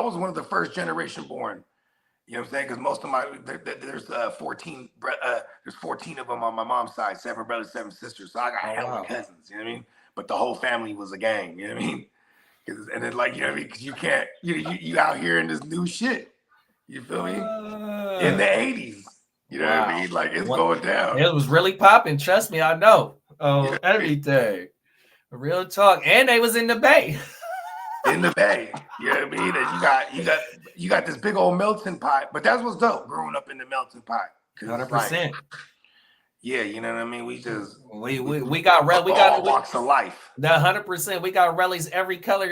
was one of the first generation born. You know what I'm saying? Because most of there's 14 of them on my mom's side, 7 brothers, 7 sisters. So I got hella cousins. You know what I mean? But the whole family was a gang. You know what I mean? And then like, you know what I mean? Because you can't, you out here in this new shit. You feel me? In the 80s. You know what I mean? Like it's going down. It was really popping. Trust me, I know. Oh, everything. Real talk. And they was in the Bay. In the Bay. You know what I mean? And you got this big old melting pot. But that's what's dope, growing up in the melting pot. 100%. Like, yeah, you know what I mean? We just we got all walks of life. The 100%. We got rallies every color,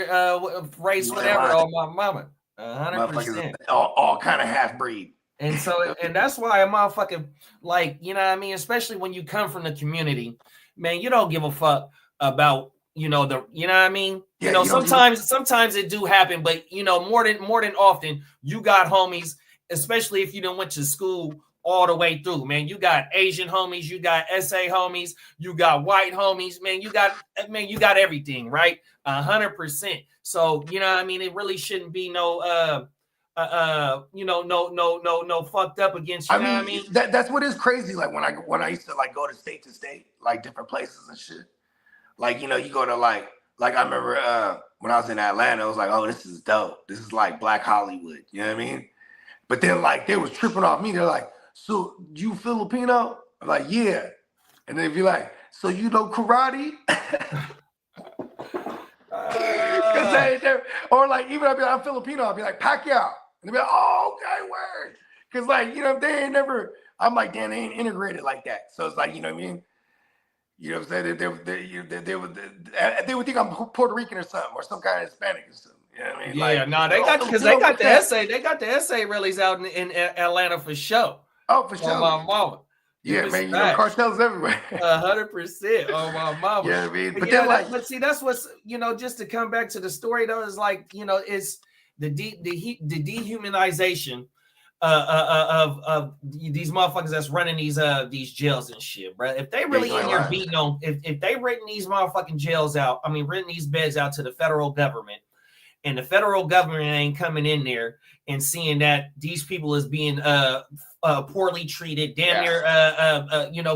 race, whatever. On my mama. 100%. All kind of half breed. And so, and that's why a motherfucker, like, you know what I mean? Especially when you come from the community, man, you don't give a fuck about, you know what I mean? Yeah, sometimes it do happen, but more than often, you got homies, especially if you done went to school all the way through, man. You got Asian homies, you got SA homies, you got white homies, man. You got everything, right? 100%. So, you know what I mean? It really shouldn't be no fucked up against you. Know what I mean? That's what is crazy. Like when I used to like go to state, like different places and shit. Like, you go to like I remember when I was in Atlanta, I was like, oh, this is dope. This is like Black Hollywood. You know what I mean? But then like they was tripping off me. They're like, so you Filipino? I'm like, yeah. And then if you're like, so you know karate? Or like even I'll be like, I'm Filipino, I'll be like Pacquiao. And they'll be like, oh, okay, word. Because like, they ain't never, I'm like, damn, they ain't integrated like that. So it's like, you know what I mean? You know what I'm saying? They would think I'm Puerto Rican or something, or some kind of Hispanic or something. You know what I mean? Yeah, they got the essay. They got the essay rallies out in Atlanta for sure. Oh, for sure. On my mama. Yeah, man, cartels everywhere. 100% on my mama. Yeah, I mean, but see, that's what's, just to come back to the story though, is like, it's the dehumanization of these motherfuckers that's running these jails and shit, bro. If they really in here beating on, if they renting these motherfucking jails out, renting these beds out to the federal government, and the federal government ain't coming in there and seeing that these people is being poorly treated, damn near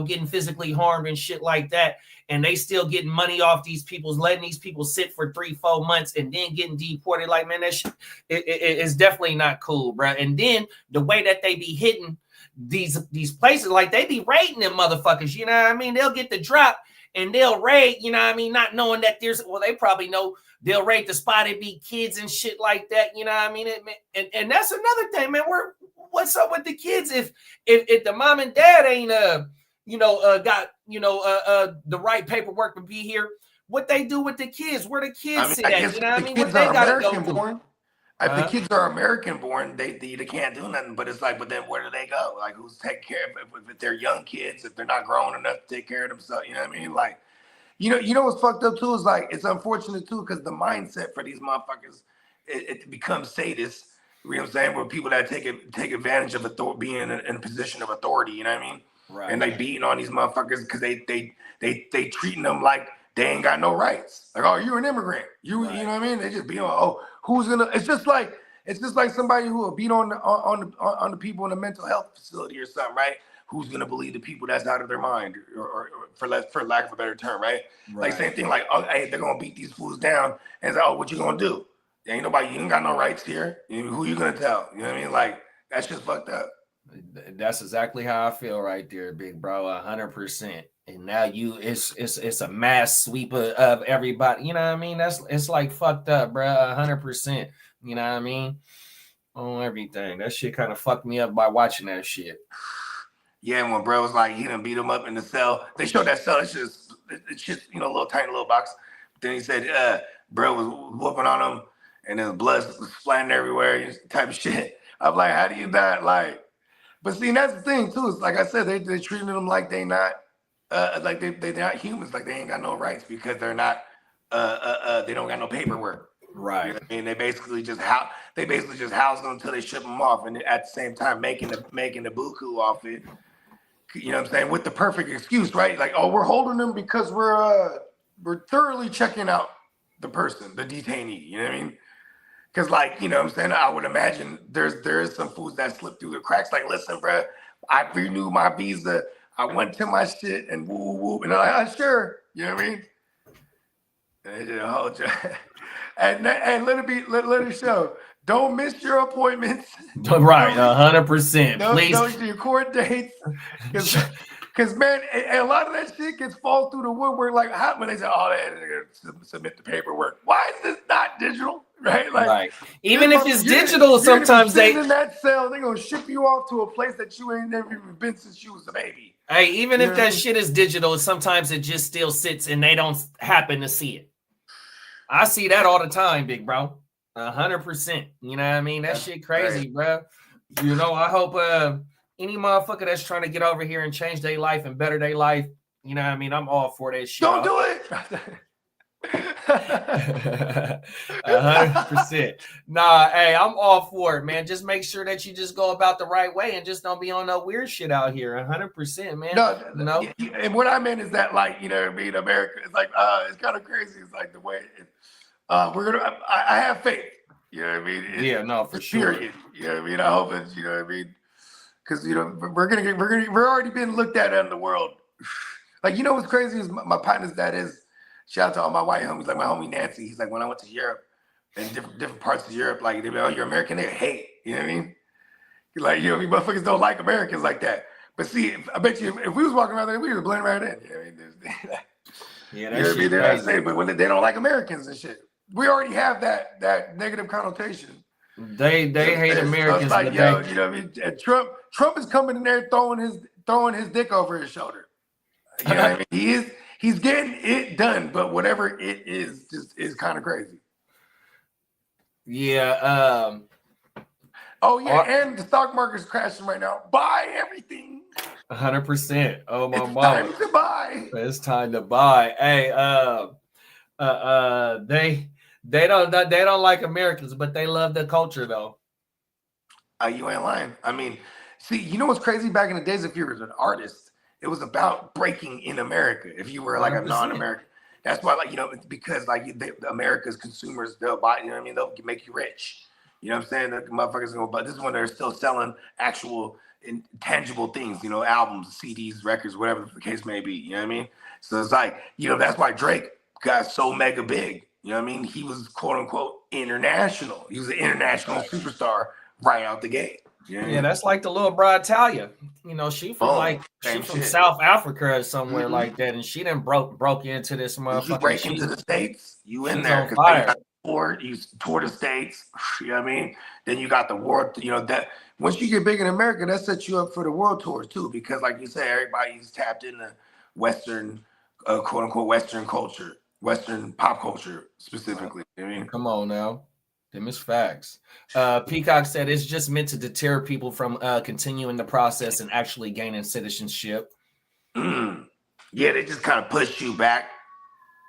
getting physically harmed and shit like that, and they still getting money off these people, letting these people sit for 3-4 months and then getting deported, like, man, that shit is definitely not cool, bro. And then the way that they be hitting these places, like they be raiding them motherfuckers, you know what I mean? They'll get the drop and they'll raid, you know what I mean? Not knowing that they probably know they'll raid the spot, it be kids and shit like that, you know what I mean? And that's another thing, man. What's up with the kids if the mom and dad ain't got the right paperwork to be here? What they do with the kids? Where the kids sit at? You know what I mean? What they gotta go do? If the kids are American born, they can't do nothing. But it's like, but then where do they go? Like, who's taking care of if they're young kids, if they're not grown enough to take care of themselves? You know what I mean? Like, you know what's fucked up too is like, it's unfortunate too, because the mindset for these motherfuckers, it becomes sadists. You know what I'm saying? Where people that take advantage of being in a position of authority, you know what I mean? Right. And they beating on these motherfuckers because they treating them like they ain't got no rights. Like, oh, you're an immigrant. You know what I mean? They just beat on, oh, who's gonna? It's just like somebody who will beat on the people in a mental health facility or something, right? who's gonna believe the people that's out of their mind, or for lack of a better term, right? Like same thing, like, oh, hey, they're gonna beat these fools down, and say, oh, what you gonna do? There ain't nobody, you ain't got no rights here. Who you gonna tell? You know what I mean? Like, that's just fucked up. That's exactly how I feel right there, big bro. 100%. And now it's a mass sweep of everybody. You know what I mean? It's like fucked up, bro. 100%. You know what I mean? On everything. That shit kind of fucked me up by watching that shit. Yeah, when bro was like, he done beat him up in the cell. They showed that cell. It's just a little tiny little box. Then he said, bro was whooping on him, and then blood was splatting everywhere, type of shit. I'm like, how do you not like? But see, that's the thing too. Is like I said, they treating them like they not, like they're not humans. Like they ain't got no rights because they're not, they don't got no paperwork. Right. You know what I mean, they basically just house them until they ship them off, and at the same time making the buku off it. You know what I'm saying? With the perfect excuse, right? Like, oh, we're holding them because we're thoroughly checking out the person, the detainee. You know what I mean? Because, like, you know what I'm saying? I would imagine there is some fools that slip through the cracks. Like, listen, bro, I renewed my visa. I went to my shit and woo, woo. And I'm like, sure. You know what I mean? And they did a whole job. And let it show. Don't miss your appointments. Right, 100%. Please. Don't do your court dates. Because, man, a lot of that shit gets fall through the woodwork. Like, when they say, oh, they're going to submit the paperwork. Why is this not digital? Right? Like, right. Even if it's digital, sometimes they in that cell, they're gonna ship you off to a place that you ain't never even been since you was a baby. Hey, even if that shit is digital, sometimes it just still sits and they don't happen to see it. I see that all the time, big bro. 100%. You know what I mean? That shit crazy, bro. You know, I hope any motherfucker that's trying to get over here and change their life and better their life, you know what I mean? I'm all for that shit. Don't do it. 100%. Nah, hey, I'm all for it, man. Just make sure that you just go about the right way and just don't be on no weird shit out here. 100%, man. No. And what I meant is that, like, you know what I mean? America, it's like, it's kind of crazy. It's like the way I have faith. You know what I mean? Yeah, no, for sure. Period. You know what I mean? I hope it's, you know what I mean? Because, you know, we're already being looked at in the world. Like, you know what's crazy is my partner's dad is. Shout out to all my white homies, like my homie Nancy. He's like, when I went to Europe and different parts of Europe, like, they be, oh, you're American, they hate. You know what I mean? Like, you know, motherfuckers don't like Americans like that. But see, I bet you if we was walking around there, we would blend right in. You know what I mean? Yeah, that's shit crazy. But when they don't like Americans and shit, we already have that negative connotation. They hate Americans. So it's like, you know what I mean? And Trump is coming in there throwing his dick over his shoulder. You know what I mean? He's getting it done, but whatever it is, just is kind of crazy. Yeah. Oh yeah, and the stock market's crashing right now. Buy everything. 100%. Oh my it's mama. Time to buy. It's time to buy. Hey, they don't like Americans, but they love the culture though. You ain't lying. I mean, see, you know what's crazy? Back in the days, if you were an artist, it was about breaking in America. If you were like 100%. A non-American, that's why, like, you know, because like America's consumers, they'll buy. You know what I mean? They'll make you rich. You know what I'm saying? The motherfuckers gonna buy. This is when they're still selling actual intangible things. You know, albums, CDs, records, whatever the case may be. You know what I mean? So it's like, you know, that's why Drake got so mega big. You know what I mean? He was quote unquote international. He was an international superstar right out the gate. Yeah, that's like the little bride Talia. You know, she from South Africa or somewhere like that, and she done broke into this motherfucker. You break into the States, you in there because you tour the States. You know what I mean? Then you got the world. You know that once you get big in America, that sets you up for the world tours too, because like you say, everybody's tapped into Western, quote unquote, Western culture, Western pop culture specifically. You know what I mean? Come on now. Them is facts. Peacock said it's just meant to deter people from continuing the process and actually gaining citizenship. Yeah, they just kind of push you back.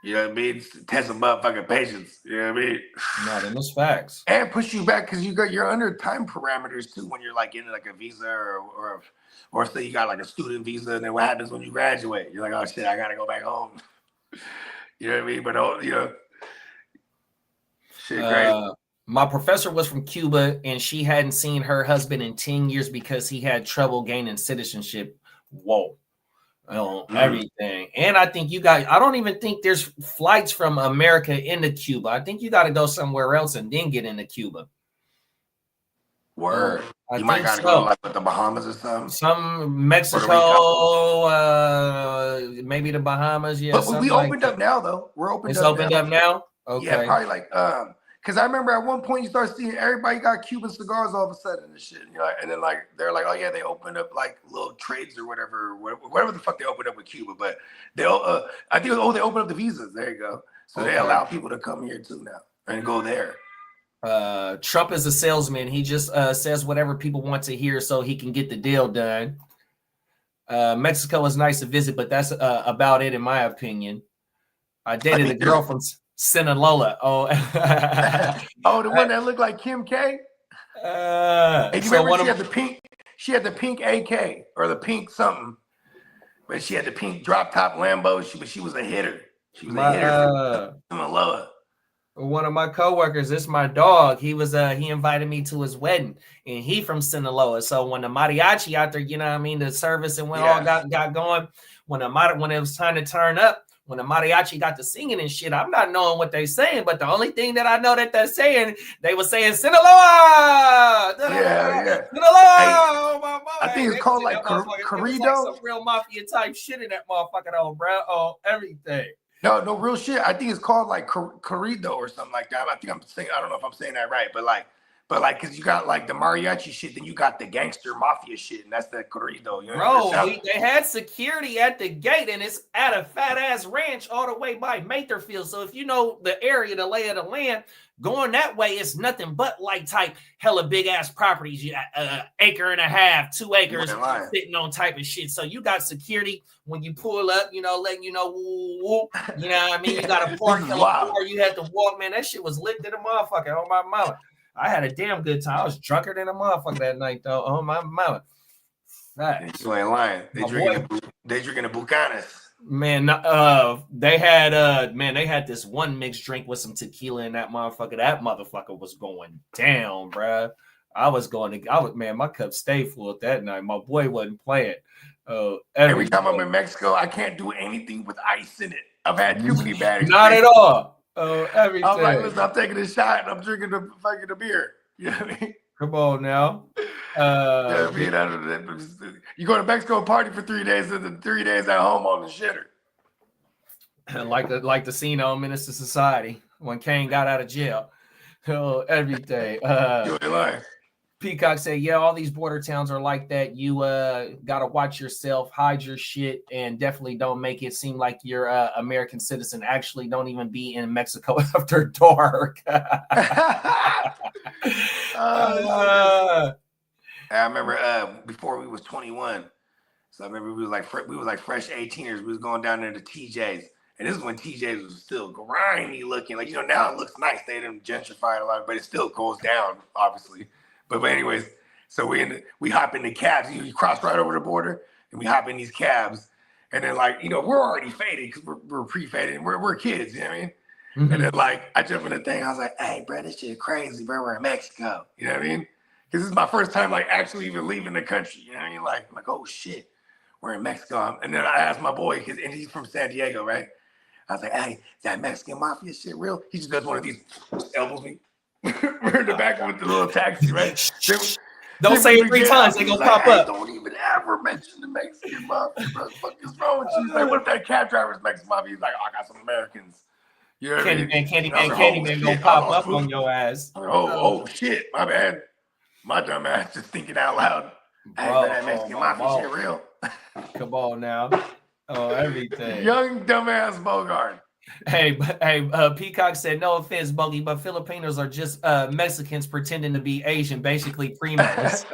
You know what I mean? Test some motherfucking patience. You know what I mean? No, them is facts. And push you back because you're under time parameters too when you're like getting like a visa or say you got like a student visa, and then what happens when you graduate? You're like, oh shit, I gotta go back home. You know what I mean? But you know, shit crazy. My professor was from Cuba, and she hadn't seen her husband in 10 years because he had trouble gaining citizenship. whoa. Everything. And I think I don't even think there's flights from America into Cuba. I think you got to go somewhere else and then get into Cuba. Word. I You might think got to so. go like with the Bahamas or something. Some Mexico, maybe the Bahamas. Yeah, but we opened up now, though. We're opened it's up opened now. up now? Okay. Yeah, probably like, because I remember at one point you start seeing everybody got Cuban cigars all of a sudden and shit. You know, and then like they're like, oh yeah, they opened up like little trades or whatever the fuck they opened up with Cuba. But they'll, I think they opened up the visas. There you go. So they allow people to come here too now and go there. Trump is a salesman. He just says whatever people want to hear so he can get the deal done. Mexico is nice to visit, but that's about it in my opinion. I dated a girl from Sinaloa. Oh, the one that looked like Kim K. And you remember she had the pink AK or the pink something, but she had the pink drop top Lambo. But she was a hitter. She was a hitter from Sinaloa. One of my coworkers, this is my dog. He invited me to his wedding, and he from Sinaloa. So when the mariachi out there, you know what I mean, the service and when all got going, when it was time to turn up, when the mariachi got to singing and shit, I'm not knowing what they saying, but the only thing that I know that they're saying, they were saying Sinaloa. Yeah. Sinaloa. I think it's called like corrido. Like some real mafia type shit in that motherfucking old bro. Oh, everything. No, real shit. I think it's called like corrido or something like that. I don't know if I'm saying that right, but because you got like the mariachi shit, then you got the gangster mafia shit, and that's the corrido. You know? Bro, they had security at the gate, and it's at a fat ass ranch all the way by Matherfield. So if you know the area, the lay of the land, going that way is nothing but like type hella big ass properties. You acre and a half, 2 acres, sitting on type of shit. So you got security when you pull up, you know, letting you know, woo, woo, you know what I mean? You got a park before you had to walk, man. That shit was lit to the motherfucker on my mama. I had a damn good time. I was drunker than a motherfucker that night, though. Oh my mama. You ain't lying. They drinking the Bucanas. Man, they had this one mixed drink with some tequila in that motherfucker. That motherfucker was going down, bruh. My cup stayed full that night. My boy wasn't playing. Every time I'm in Mexico, I can't do anything with ice in it. I've had too many bad experiences. Not at all. Everything. I'm like, listen, I'm taking a shot and I'm drinking the fucking beer. You know what I mean? Come on now. You go to Mexico party for 3 days and then 3 days at home on the shitter. Like the scene on Minister Society when Kane got out of jail. Everything. Peacock said, yeah, all these border towns are like that. You got to watch yourself, hide your shit, and definitely don't make it seem like you're an American citizen. Actually, don't even be in Mexico after dark. I remember before we was 21. So I remember we was like fresh 18ers. We was going down there to TJ's. And this is when TJ's was still grimy looking. Like, you know, now it looks nice. They didn't gentrify a lot, but it still goes down, obviously. But anyways, so we hop in the cabs. You cross right over the border, and we hop in these cabs. And then, like, you know, we're already faded because we're pre-faded. We're kids, you know what I mean? Mm-hmm. And then, like, I jump in the thing. I was like, hey, bro, this shit crazy, bro. We're in Mexico. You know what I mean? Because this is my first time, like, actually even leaving the country. You know what I mean? Like, I'm like, oh, shit, we're in Mexico. And then I asked my boy, and he's from San Diego, right? I was like, hey, is that Mexican mafia shit real? He just does one of these, elbows me. We're in the back with the little taxi, right? Don't say it 3 times, they gonna pop up. Don't even ever mention the Mexican mafia, bro. What the fuck is wrong with you? He's like, what if that cab driver's Mexican mafia? He's like, oh, I got some Americans. You know what I mean? Candyman gonna pop up on your ass. Oh, shit, my bad. My dumb ass just thinking out loud. Hey, that Mexican mafia shit real. Come on now. Oh, everything. Young dumbass Bogard. Hey, Peacock said, no offense, Bogey, but Filipinos are just Mexicans pretending to be Asian, basically primos.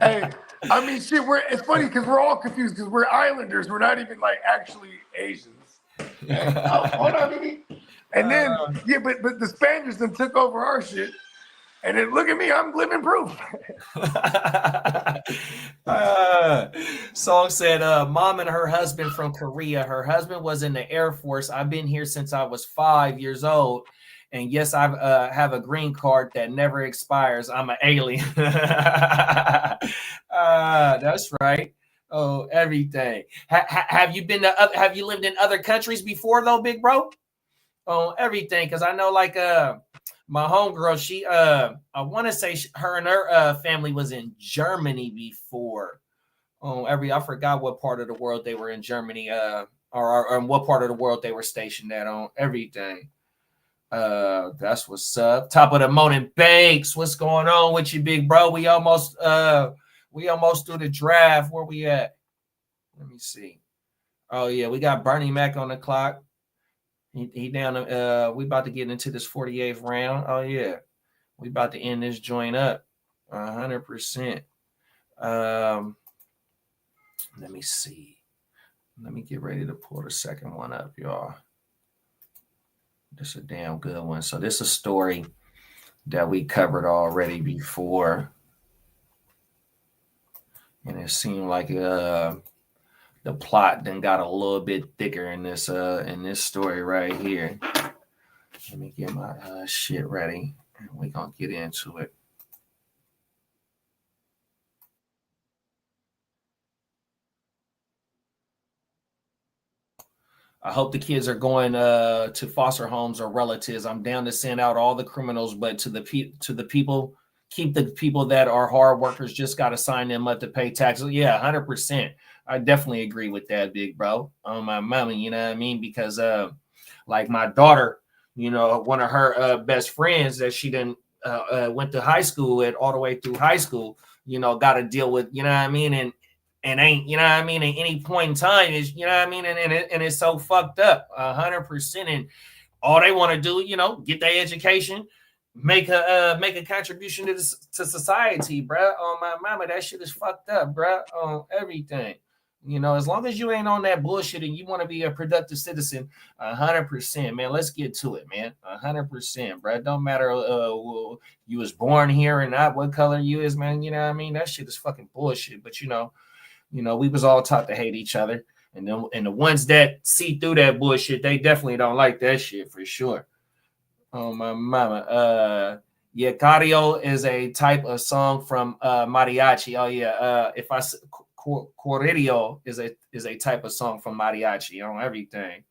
Hey, I mean, shit, it's funny because we're all confused because we're islanders. We're not even like actually Asians. Hold on, baby. And then, but the Spaniards then took over our shit. And then look at me, I'm living proof. Song said, mom and her husband from Korea. Her husband was in the Air Force. I've been here since I was 5 years old. And yes, I have a green card that never expires. I'm an alien. That's right. Oh, everything. Have you been to? Have you lived in other countries before though, big bro? Oh, everything. Because I know, like, my homegirl, she, I want to say her and her family was in Germany before. Oh, I forgot what part of the world they were in Germany. Or what part of the world they were stationed at. On everything. That's what's up. Top of the morning, Banks. What's going on with you, big bro? We almost through the draft. Where we at? Let me see. Oh yeah, we got Bernie Mac on the clock. He down. We about to get into this 48th round. Oh yeah, we about to end this joint up 100%. Let me see. Let me get ready to pull the second one up, y'all. This is a damn good one. So this is a story that we covered already before. And it seemed like the plot then got a little bit thicker in this story right here. Let me get my shit ready and we're gonna get into it. I hope the kids are going to foster homes or relatives. I'm down to send out all the criminals, but to the people, keep the people that are hard workers. Just got to sign them up to pay taxes. Yeah, 100%. I definitely agree with that, big bro. My mommy, you know what I mean? Because like my daughter, you know, one of her best friends that she didn't went to high school with all the way through high school, you know, got to deal with, you know what I mean? And ain't, you know what I mean, at any point in time is, you know what I mean, and it's so fucked up 100%. And all they want to do, you know, get their education, make a contribution to society, bro. On my mama, that shit is fucked up, bro. On everything, you know. As long as you ain't on that bullshit and you want to be a productive citizen, 100%, man. Let's get to it, man. 100%, bro. Don't matter you was born here or not, what color you is, man. You know what I mean? That shit is fucking bullshit. But you know, we was all taught to hate each other. And the ones that see through that bullshit, they definitely don't like that shit for sure. Oh, my mama. Yeah, Cario is a type of song from mariachi. Oh, yeah. Corrido is a type of song from mariachi on everything.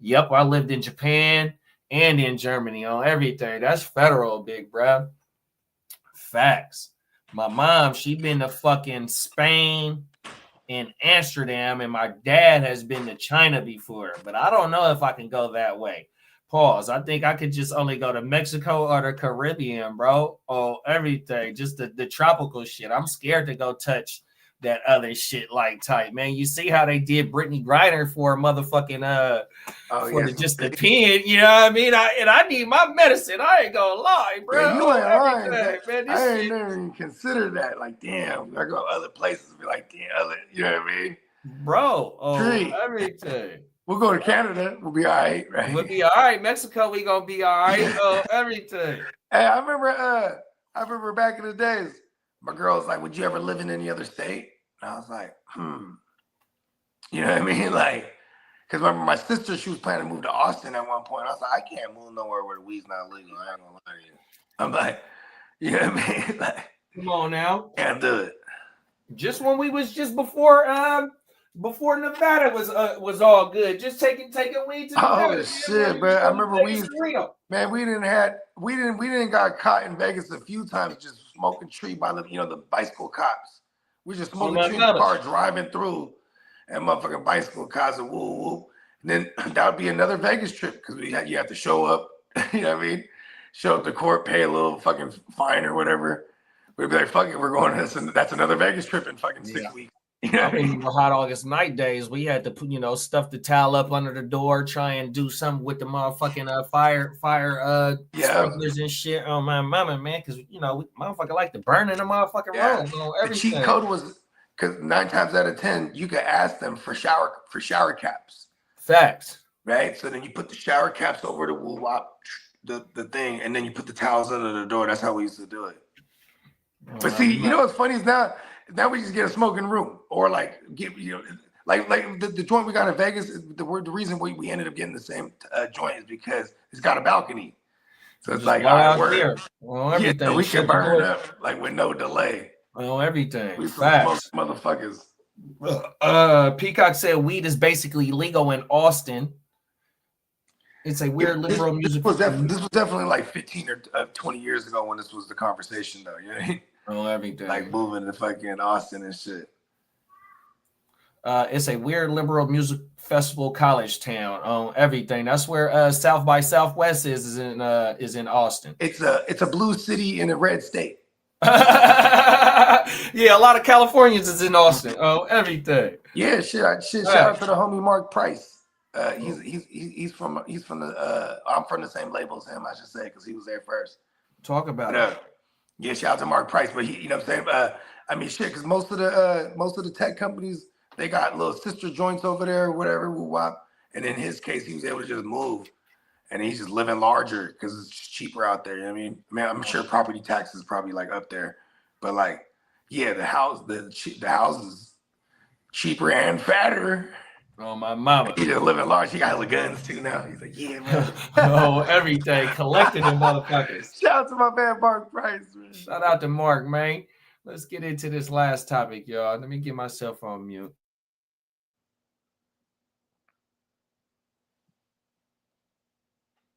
Yep, I lived in Japan and in Germany on everything. That's federal, big bro. Facts. My mom, she been to fucking Spain and Amsterdam, and my dad has been to China before, but I don't know if I can go that way. Pause. I think I could just only go to Mexico or the Caribbean, bro. Oh, everything. Just the tropical shit. I'm scared to go touch that other shit like type, man. You see how they did Brittany Griner for a motherfucking just the pen, you know what I mean? I need my medicine. I ain't gonna lie, bro. Yeah, you ain't lying, man. I ain't never even considered that. Like, damn, I go other places and be like, damn, you know what I mean? Bro, everything. We'll go to Canada. We'll be all right, right? We'll be all right. Mexico, we gonna be all right. Everything. Hey, I remember back in the days, my girl was like, would you ever live in any other state? And I was like, You know what I mean? Like, because remember my sister, she was planning to move to Austin at one point. I was like, I can't move nowhere where the weed's not legal. I ain't gonna lie to you. I'm like, you know what I mean? Like, come on now. Can't do it. Just when we was just before Nevada was all good, just taking weed to Nevada. Oh shit, bro! I remember we didn't got caught in Vegas a few times just smoking tree by the bicycle cops. We just smoking tree in the car driving through, and motherfucking bicycle cops and woo woo. And then that would be another Vegas trip because you have to show up. You know what I mean? Show up to court, pay a little fucking fine or whatever. We'd be like, fuck it, we're going to this, and that's another Vegas trip in fucking 6 weeks. You know what I mean? Hot August night days, we had to put, stuff the towel up under the door, try and do something with the motherfucking fire sprinklers and shit on my mama, man, because we motherfucker like to burn in the motherfucking room. The cheat code was because 9 times out of 10 you could ask them for shower caps. Facts. Right? So then you put the shower caps over the woo-wop, the thing, and then you put the towels under the door. That's how we used to do it. But see, you know what's funny is now we just get a smoking room, or like get like the joint we got in Vegas. The reason we ended up getting the same joint is because it's got a balcony, so it's like everything. We can burn it up like with no delay. Everything. We smoke motherfuckers. Peacock said weed is basically legal in Austin. It's a weird liberal music. This was definitely like 15 or 20 years ago when this was the conversation, though. You know what I mean? Oh, everything. Like moving to fucking Austin and shit. It's a weird liberal music festival college town on everything. That's where South by Southwest is in Austin. It's a blue city in a red state. Yeah, a lot of Californians is in Austin. Oh, everything. Yeah, shit. Shout out to the homie Mark Price. He's from the I'm from the same label as him, I should say, because he was there first. Talk about it. Yeah, shout out to Mark Price, but he, you know what I'm saying? I mean, shit, because most of the tech companies, they got little sister joints over there or whatever, woo-wop. And in his case, he was able to just move, and he's just living larger because it's cheaper out there. You know what I mean? I'm sure property taxes probably like up there, but like, yeah, the house is cheaper and fatter. Oh, my mama. He's just living large. He got hella guns too now. He's like, yeah, man. Oh, everything. Collected them motherfuckers. Shout out to my man Mark Price, man. Shout out to Mark, man. Let's get into this last topic, y'all. Let me get myself on mute.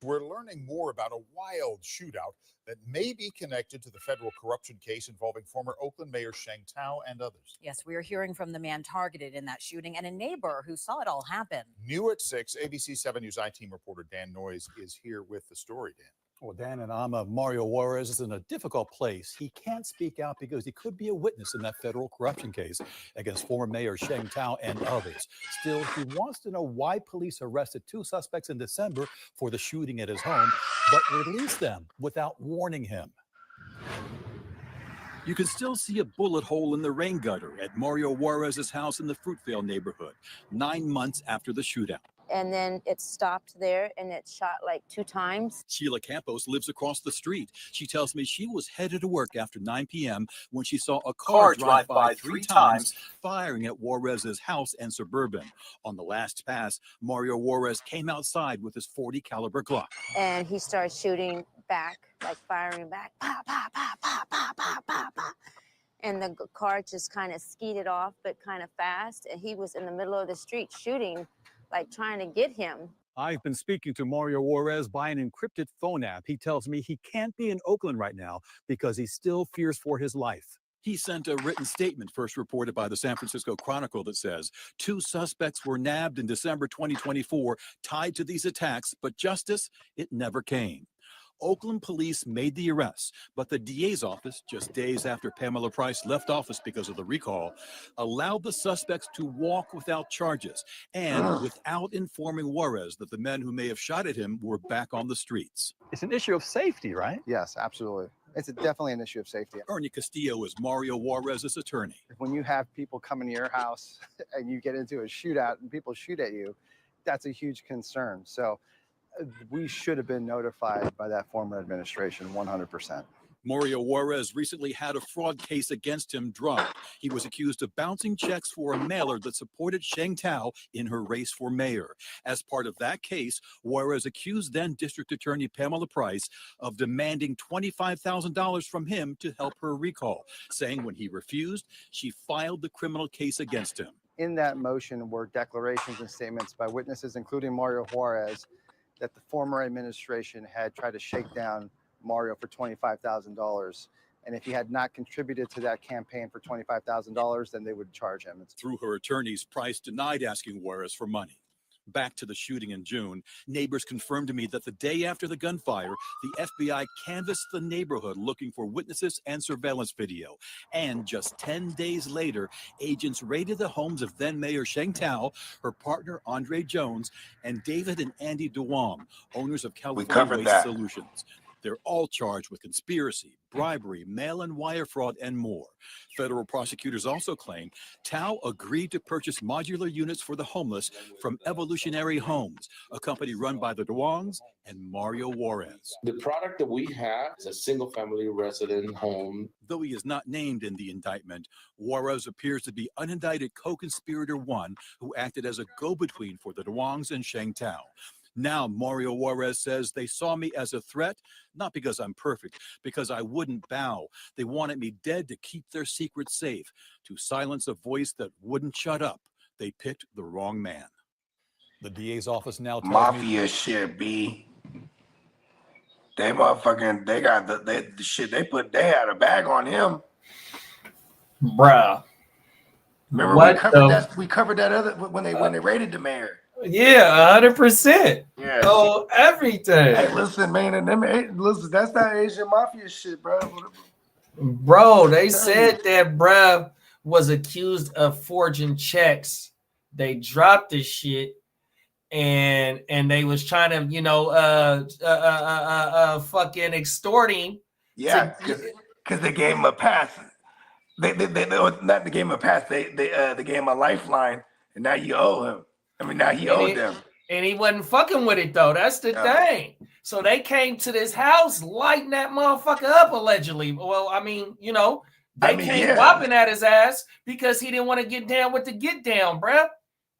We're learning more about a wild shootout that may be connected to the federal corruption case involving former Oakland Mayor Sheng Tao and others. Yes, we are hearing from the man targeted in that shooting and a neighbor who saw it all happen. New at 6, ABC 7 News I-Team reporter Dan Noyes is here with the story, Dan. Well, Dan and Ama, Mario Juarez is in a difficult place. He can't speak out because he could be a witness in that federal corruption case against former Mayor Sheng Tao and others. Still, he wants to know why police arrested 2 suspects in December for the shooting at his home, but released them without warning him. You can still see a bullet hole in the rain gutter at Mario Juarez's house in the Fruitvale neighborhood, 9 months after the shootout. And then it stopped there and it shot like 2 times. Sheila Campos lives across the street. She tells me she was headed to work after 9 p.m. when she saw a car drive by 3 times, firing at Juarez's house and Suburban. On the last pass, Mario Juarez came outside with his .40 caliber Glock. And he started shooting back, like firing back. Pa, pa, pa, pa, pa, pa, pa, pa. And the car just kind of skeeted off, but kind of fast. And he was in the middle of the street shooting, like trying to get him. I've been speaking to Mario Juarez by an encrypted phone app. He tells me he can't be in Oakland right now because he still fears for his life. He sent a written statement first reported by the San Francisco Chronicle that says 2 suspects were nabbed in December 2024 tied to these attacks, but justice, it never came. Oakland police made the arrests, but the DA's office, just days after Pamela Price left office because of the recall, allowed the suspects to walk without charges and without informing Juarez that the men who may have shot at him were back on the streets. It's an issue of safety, right? Yes, absolutely. It's definitely an issue of safety. Ernie Castillo is Mario Juarez's attorney. When you have people come into your house and you get into a shootout and people shoot at you, that's a huge concern. So we should have been notified by that former administration 100%. Mario Juarez recently had a fraud case against him dropped. He was accused of bouncing checks for a mailer that supported Sheng Tao in her race for mayor. As part of that case, Juarez accused then District Attorney Pamela Price of demanding $25,000 from him to help her recall, saying when he refused, she filed the criminal case against him. In that motion were declarations and statements by witnesses, including Mario Juarez, that the former administration had tried to shake down Mario for $25,000. And if he had not contributed to that campaign for $25,000, then they would charge him. Through her attorneys, Price denied asking Juarez for money. Back to the shooting in June, neighbors confirmed to me that the day after the gunfire, the FBI canvassed the neighborhood looking for witnesses and surveillance video. And just 10 days later, agents raided the homes of then Mayor Sheng Tao, her partner Andre Jones, and David and Andy DeWong, owners of California Waste Solutions. They're all charged with conspiracy, bribery, mail-in wire fraud, and more. Federal prosecutors also claim Tao agreed to purchase modular units for the homeless from Evolutionary Homes, a company run by the DeWongs and Mario Juarez. The product that we have is a single-family resident home. Though he is not named in the indictment, Juarez appears to be unindicted co-conspirator one who acted as a go-between for the DeWongs and Sheng Tao. Now Mario Juarez says they saw me as a threat, not because I'm perfect, because I wouldn't bow. They wanted me dead to keep their secret safe, to silence a voice that wouldn't shut up. They picked the wrong man. The DA's office now tells Mafia shit, B. They motherfucking, they got the shit they had a bag on him. Bruh. Remember What we covered that other when they raided the mayor. Yeah, 100%. Yeah. Oh, everything. Hey, listen, man, and them, listen, that's that Asian mafia shit, bro. Bro, they said that bruh was accused of forging checks. They dropped the shit, and they was trying to, you know, fucking extorting. Yeah, because they gave him a pass. They not the game of pass. They gave him a lifeline, and now you owe him. I mean, now he owed them. And he wasn't fucking with it though. That's the thing. So they came to this house lighting that motherfucker up allegedly. Well, I mean, you know, they came whopping at his ass because he didn't want to get down with the get down, bruh.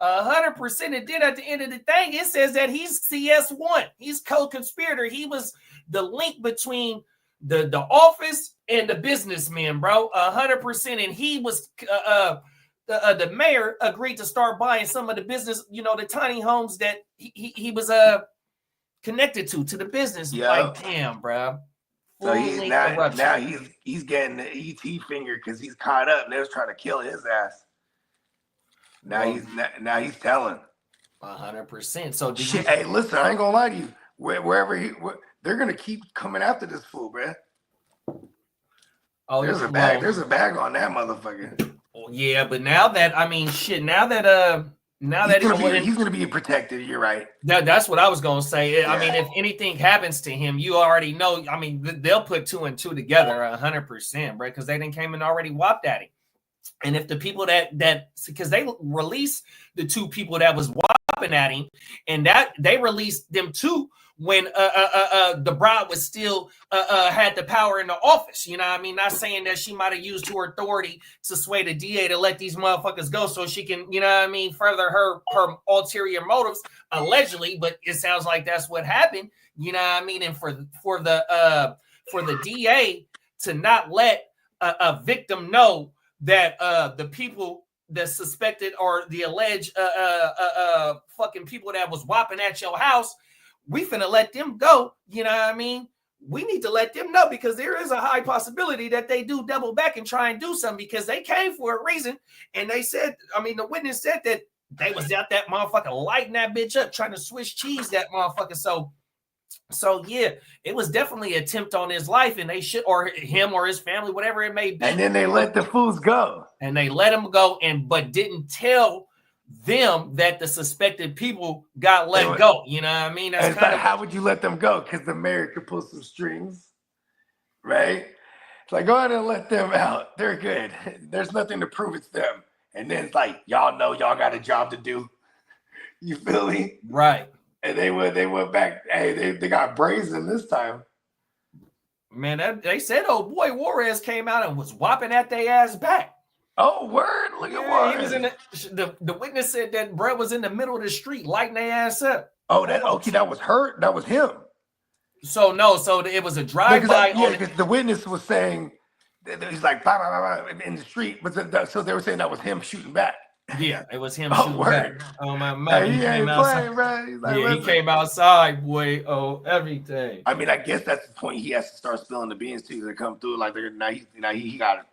100%. And then at the end of the thing, it says that he's CS1. He's co-conspirator. He was the link between the office and the businessmen, bro. 100%. And he was the mayor agreed to start buying some of the business, you know, the tiny homes that he was connected to the business. Yeah. Like, damn, bro. So now he's getting the ET finger because he's caught up. And they was trying to kill his ass. Now he's telling. 100%. So shit, hey, listen, I ain't gonna lie to you. Wherever they're gonna keep coming after this fool, bro. Oh, there's a bag. There's a bag on that motherfucker. Yeah, but now that he's gonna be protected. You're right. That's what I was gonna say. I mean, if anything happens to him, you already know. I mean, they'll put 2 and 2 together 100%, right? Because they didn't came and already whopped at him. And if the people that because they released the 2 people that was whopping at him, and that they released them too when the bride was still had the power in the office. You know what I mean? Not saying that she might have used her authority to sway the DA to let these motherfuckers go so she can, you know what I mean, further her ulterior motives, allegedly, but it sounds like that's what happened. You know what I mean? And for the DA to not let a victim know that the people that suspected or the alleged fucking people that was whopping at your house, we finna let them go. You know what I mean? We need to let them know because there is a high possibility that they do double back and try and do something because they came for a reason. And they said, I mean, the witness said that they was out that motherfucker lighting that bitch up, trying to Swiss cheese that motherfucker. So yeah, it was definitely an attempt on his life, and they should, or him or his family, whatever it may be. And then they let the fools go. And they let him go, but didn't tell them that the suspected people got let go. You know what I mean? That's kind of how would you let them go? Because the mayor could pull some strings, right? It's like, go ahead and let them out. They're good. There's nothing to prove it's them. And then it's like, y'all know y'all got a job to do. You feel me? Right. And they went back. Hey, they got brazen this time. Man, they said, oh boy, Juarez came out and was whopping at their ass back. Oh, word. Look at Juarez. He was in the witness said that Brett was in the middle of the street lighting their ass up. Oh, that was her. That was him. So it was a drive-by. Because the witness was saying that he's like blah, blah, blah, blah, in the street, but so they were saying that was him shooting back. Yeah, it was him shooting back. Oh my man, he ain't playing, bro. Like, he came outside, boy. Oh, everything. I mean, I guess that's the point. He has to start spilling the beans too to come through. Like he got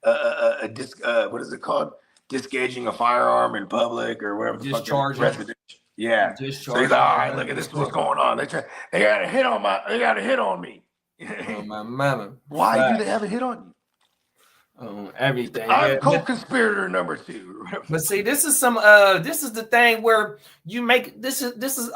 what is it called? Disengaging a firearm in public or whatever. Discharging. Yeah. So he's like, all right, look at this. What's going on? They got a hit on me. Oh my mama. Why do they have a hit on you? Oh, everything. I'm co-conspirator number 2. But see, this is the thing where you make this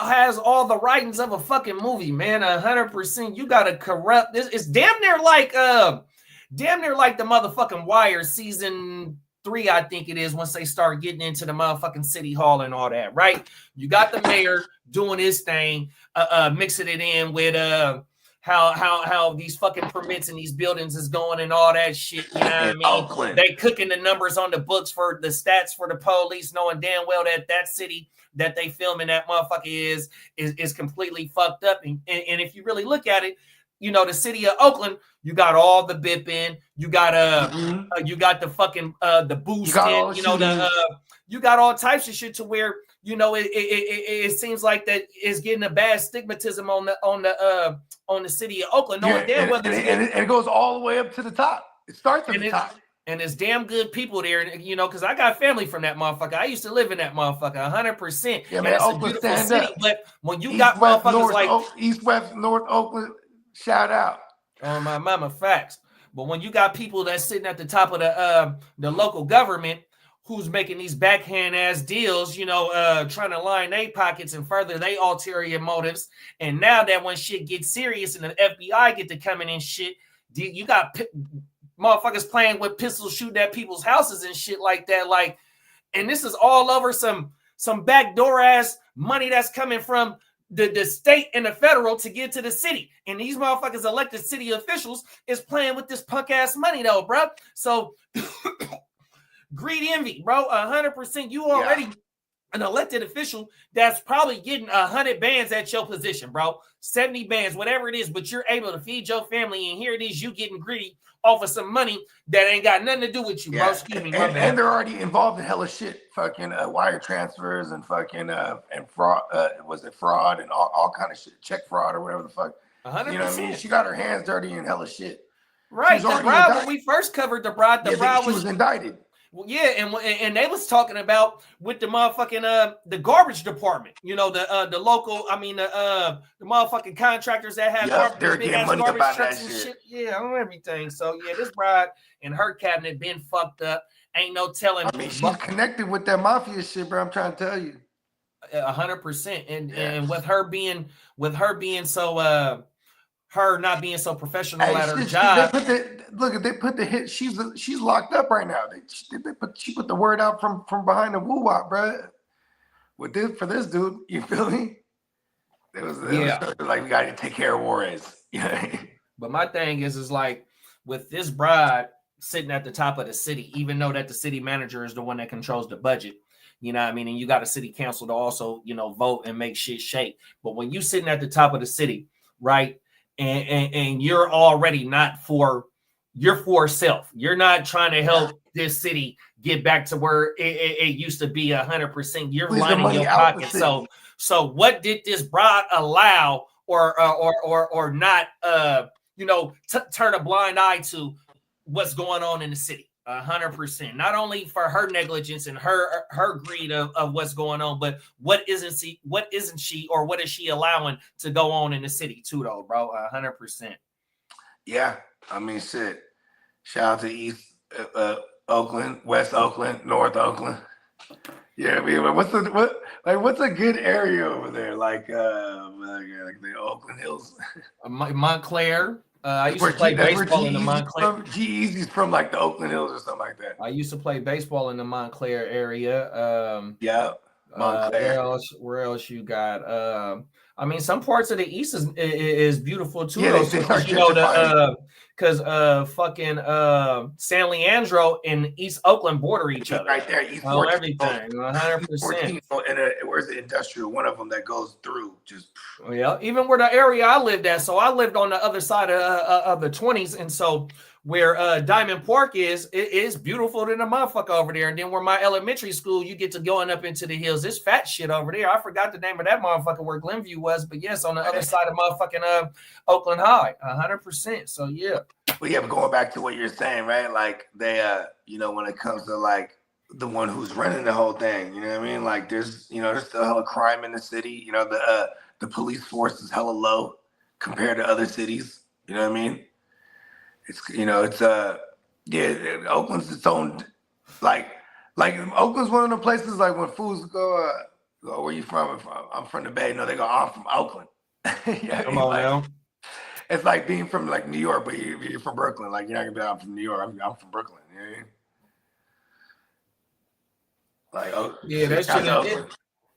has all the writings of a fucking movie, man. 100%. You gotta corrupt this. It's damn near like the motherfucking Wire season 3, I think it is, once they start getting into the motherfucking city hall and all that, right? You got the mayor doing his thing, mixing it in with how these fucking permits in these buildings is going and all that shit. You know what I mean? Oakland. They cooking the numbers on the books for the stats for the police, knowing damn well that city that they filming that motherfucker is completely fucked up. And if you really look at it, you know, the city of Oakland, you got all the bipping, you got you got the fucking the boosting, you know, you got all types of shit to where, you know, it seems like that is getting a bad stigmatism on the city of Oakland. Knowing damn well and it goes all the way up to the top. It starts at the top. And there's damn good people there, you know, because I got family from that motherfucker. I used to live in that motherfucker 100%. Yeah, man, it's Oakland, a beautiful stand city, up. but when you East, got West, motherfuckers North, like East, West, North Oakland, shout out. Oh, my mama, facts. But when you got people that's sitting at the top of the local government who's making these backhand ass deals, you know, trying to line their pockets and further their ulterior motives. And now that when shit gets serious and the FBI get to coming in shit, you got motherfuckers playing with pistols, shooting at people's houses and shit like that. Like, and this is all over some backdoor ass money that's coming from the state and the federal to get to the city. And these motherfuckers elected city officials is playing with this punk ass money though, bro. So greed, envy, bro, 100%. You already an elected official that's probably getting 100 bands at your position, bro. 70 bands, whatever it is, but you're able to feed your family, and here it is, you getting greedy off of some money that ain't got nothing to do with you, bro. Excuse me, and they're already involved in hella shit, fucking wire transfers and fucking and fraud. Was it fraud and all kind of shit, check fraud or whatever the fuck. 100%. You know what I mean? She got her hands dirty in hella shit. Right, the bride, when we first covered the bride, she was indicted. Well, yeah, and they was talking about with the motherfucking the garbage department, you know, the local, I mean the motherfucking contractors that have garbage, big ass garbage trucks and shit. Yeah, on everything. So yeah, this bride and her cabinet been fucked up. Ain't no telling. I mean, she's connected with that mafia shit, bro. I'm trying to tell you. 100%. And with her being so her not being so professional at her job. They put the hit. She's locked up right now. She put the word out from behind the woo wop, bro. With this for this dude, you feel me? It was like we got to take care of Juarez. But my thing is like with this bride sitting at the top of the city, even though that the city manager is the one that controls the budget. You know what I mean? And you got a city council to also, you know, vote and make shit shake. But when you sitting at the top of the city, right? And you're already you're for self. You're not trying to help this city get back to where it used to be 100%. You're lining your pocket. So what did this bride allow or not, you know, turn a blind eye to what's going on in the city? 100%. Not only for her negligence and her greed of what's going on, but what isn't she or what is she allowing to go on in the city too, though, bro? 100%. Yeah, I mean, shit. Shout out to East Oakland, West Oakland, North Oakland. Yeah, I mean, what's a good area over there? Like the Oakland Hills, Montclair. I used to play baseball in the Montclair. G-Eazy's from like the Oakland Hills or something like that. I used to play baseball in the Montclair area. Montclair. Where else you got? I mean, some parts of the East is beautiful too. Yeah, you know because fucking San Leandro and East Oakland border each other. Right there, East everything, 100%. Where's the industrial? One of them that goes through just. Yeah, even where the area I lived at. So I lived on the other side of the 20s, and so where Diamond Park is, it is beautiful than a motherfucker over there. And then where my elementary school, you get to going up into the hills. This fat shit over there. I forgot the name of that motherfucker where Glenview was, but yes, on the other side of motherfucking Oakland High, 100%. So yeah. Well, yeah, but going back to what you're saying, right? Like they, you know, when it comes to like the one who's running the whole thing, you know what I mean? Like there's still hella crime in the city. You know, the police force is hella low compared to other cities. You know what I mean? It's Oakland's its own, like Oakland's one of the places like when fools go, where you from? I'm from the Bay. No, they go, I'm from Oakland. Come on now. It's like being from like New York, but you're from Brooklyn. Like you're not gonna be, I'm from New York. I'm from Brooklyn. You know what I mean? Like, yeah, that's true.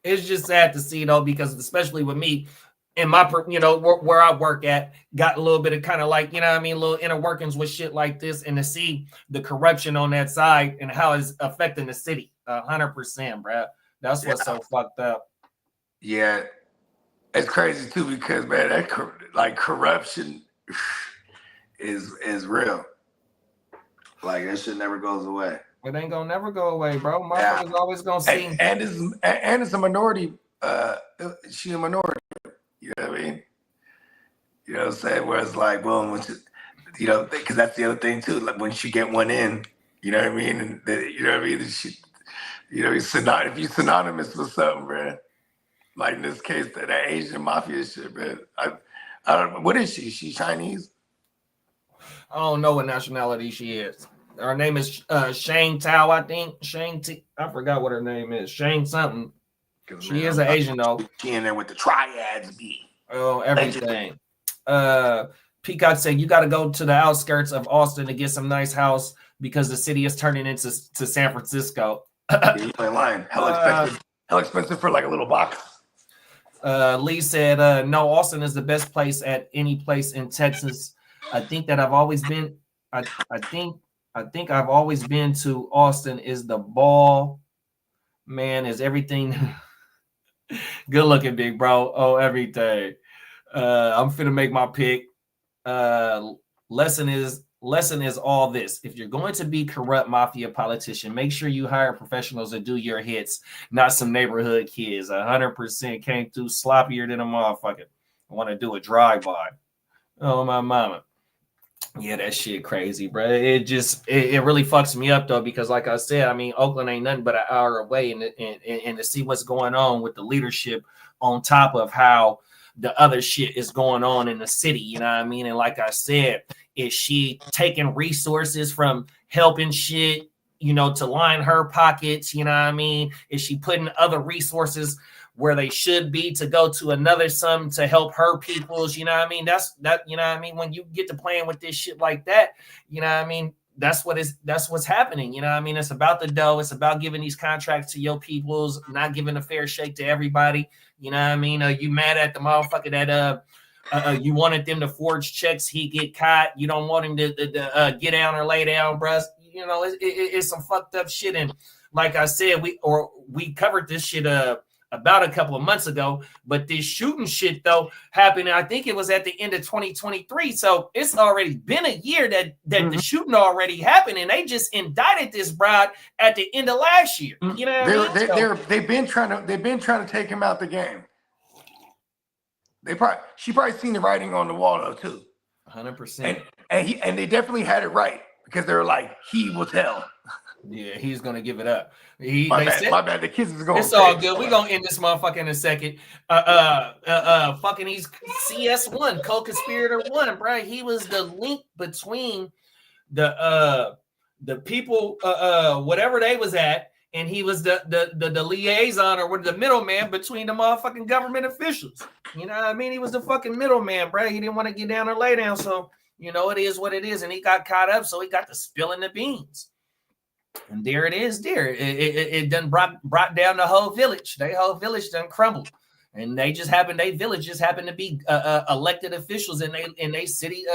It's just sad to see though, because especially with me, in my, where I work at, got a little bit of kind of like, little inner workings with shit like this, and to see the corruption on that side and how it's affecting the city. 100%, bro. That's what's so fucked up. Yeah, it's crazy too because man, that corruption is real. Like that shit never goes away. It ain't gonna never go away, bro. Motherfuckers always gonna see. And it's a minority. She a minority. You know what I mean? You know what I'm saying? Where it's like, well, because that's the other thing too. Like when she get one in, you know what I mean? And you know what I mean? She, if you synonymous with something, man. Like in this case, that Asian mafia shit, man. I don't know. What is she? She Chinese? I don't know what nationality she is. Her name is Shane Tao, I think. I forgot what her name is. Shane something. She is an Asian though. She in there with the triads, B. Oh, everything. Peacock said you got to go to the outskirts of Austin to get some nice house because the city is turning into San Francisco. You ain't lying. Hell expensive for like a little box. Lee said, no, Austin is the best place at any place in Texas. I think I've always been to Austin. Is the ball, man, is everything. Good looking, big bro. Oh, everything. I'm finna make my pick. Lesson is all this. If you're going to be corrupt mafia politician, make sure you hire professionals to do your hits, not some neighborhood kids. 100% came through sloppier than a motherfucker. I want to do a drive-by. Oh, my mama. Yeah, that shit crazy, bro. It really fucks me up, though, because like I said, I mean, Oakland ain't nothing but an hour away, and to see what's going on with the leadership on top of how the other shit is going on in the city, you know what I mean? And like I said, is she taking resources from helping shit, to line her pockets, you know what I mean? Is she putting other resources where they should be to go to another some to help her peoples, you know what I mean? That's you know what I mean? When you get to playing with this shit like that, you know what I mean? That's what's happening, you know what I mean? It's about the dough. It's about giving these contracts to your peoples, not giving a fair shake to everybody. You know what I mean? You mad at the motherfucker that you wanted them to forge checks, he get caught. You don't want him to get down or lay down, bruh. It's some fucked up shit. And like I said, we covered this shit about a couple of months ago, but this shooting shit though happened. I think it was at the end of 2023. So it's already been a year that the shooting already happened, and they just indicted this broad at the end of last year. You know what I mean? They've been trying to take him out the game. She probably seen the writing on the wall though too. 100%. And they definitely had it right because they were like, he will tell. Yeah, he's gonna give it up. My bad. The kids is going. It's all good. We're gonna end this motherfucker in a second. Fucking he's CS1, co-conspirator 1, bro. He was the link between the people, whatever they was at, and he was the liaison or the middleman between the motherfucking government officials. You know what I mean? He was the fucking middleman, bro. He didn't want to get down or lay down, so it is what it is, and he got caught up, so he got to spilling the beans. And there it is. It done brought down the whole village. Their whole village done crumbled, and they village just happened to be elected officials in they city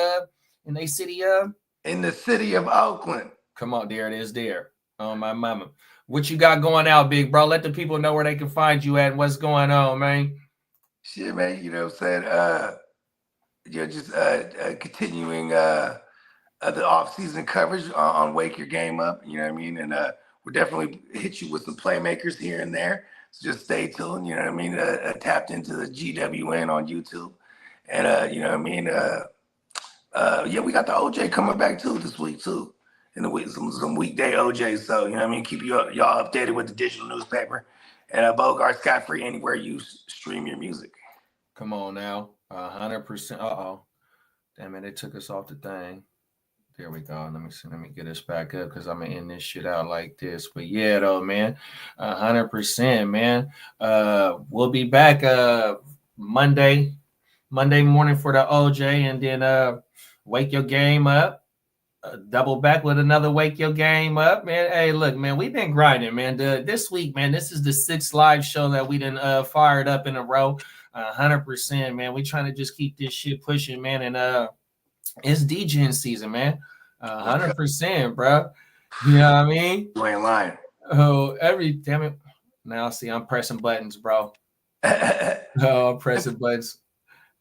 in the city of Oakland. Come on, there it is. There, oh my mama, what you got going out, big bro? Let the people know where they can find you at and what's going on, man. Shit, man. You know what I'm saying? Just continuing. The off-season coverage on Wake Your Game Up, you know what I mean? And we'll definitely hit you with some playmakers here and there. So just stay tuned, you know what I mean? Tapped into the GWN on YouTube. And, you know what I mean? Yeah, we got the OJ coming back too this week too. In the week, some weekday OJ. So, you know what I mean? Keep y'all updated with the digital newspaper. And Bogard scot-free anywhere you stream your music. Come on now. 100%. Uh-oh. Damn it, they took us off the thing. There we go. Let me get this back up because I'm gonna end this shit out like this. But yeah, though, man, 100%, man. We'll be back Monday morning for the OJ, and then Wake Your Game Up. Double back with another Wake Your Game Up, man. Hey, look, man, we've been grinding, man. This week, man, this is the 6th live show that we done fired up in a row. 100%, man. We trying to just keep this shit pushing, man. And it's DJing season, man. 100%, bro. You know what I mean? You ain't lying. Oh, damn it. Now see, I'm pressing buttons, bro. Oh, I'm pressing buttons.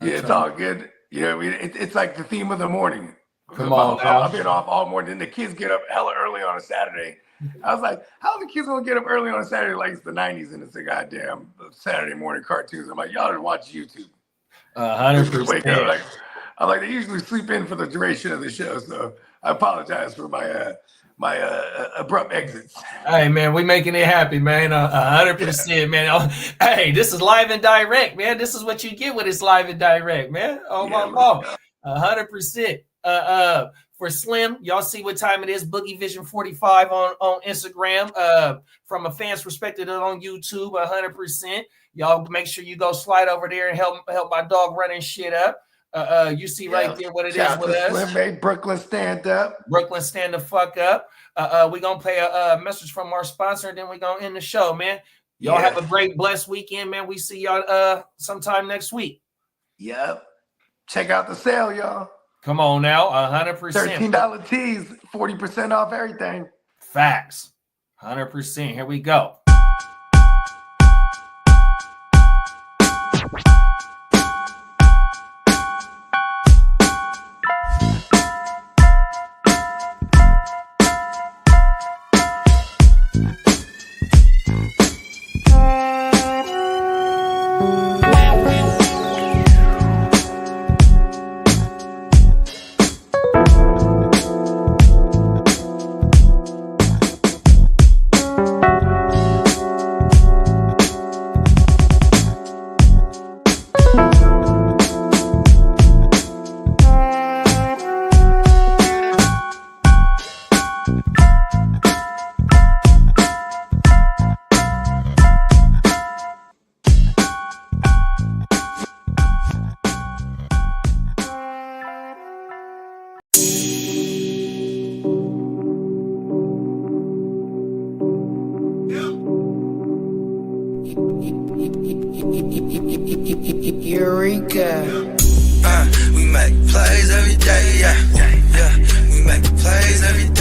Yeah, it's all good. You know what I mean? It's like the theme of the morning. Come on now. I've been off all morning. Then the kids get up hella early on a Saturday. I was like, how are the kids gonna get up early on a Saturday like it's the 90s and it's a goddamn Saturday morning cartoons? I'm like, y'all didn't watch YouTube. 100%. I'm like, they usually sleep in for the duration of the show, so I apologize for my abrupt exits. Hey man, we making it happy, man. 100%, man. Hey, this is live and direct, man. This is what you get when it's live and direct, man. Oh my mom, 100%. For Slim, y'all see what time it is. Boogie Vision 45 on Instagram. From a fan's perspective on YouTube, 100%. Y'all make sure you go slide over there and help my dog running shit up. You see right there what it is with us. Slim made Brooklyn stand up. Brooklyn stand the fuck up. We're gonna play a message from our sponsor, and then we're gonna end the show, man. Y'all have a great, blessed weekend, man. We see y'all sometime next week. Yep. Check out the sale, y'all. Come on now, 100%. $13 tees, 40% off everything. Facts. 100%. Here we go. Eureka. We make plays every day, yeah. We make plays every day.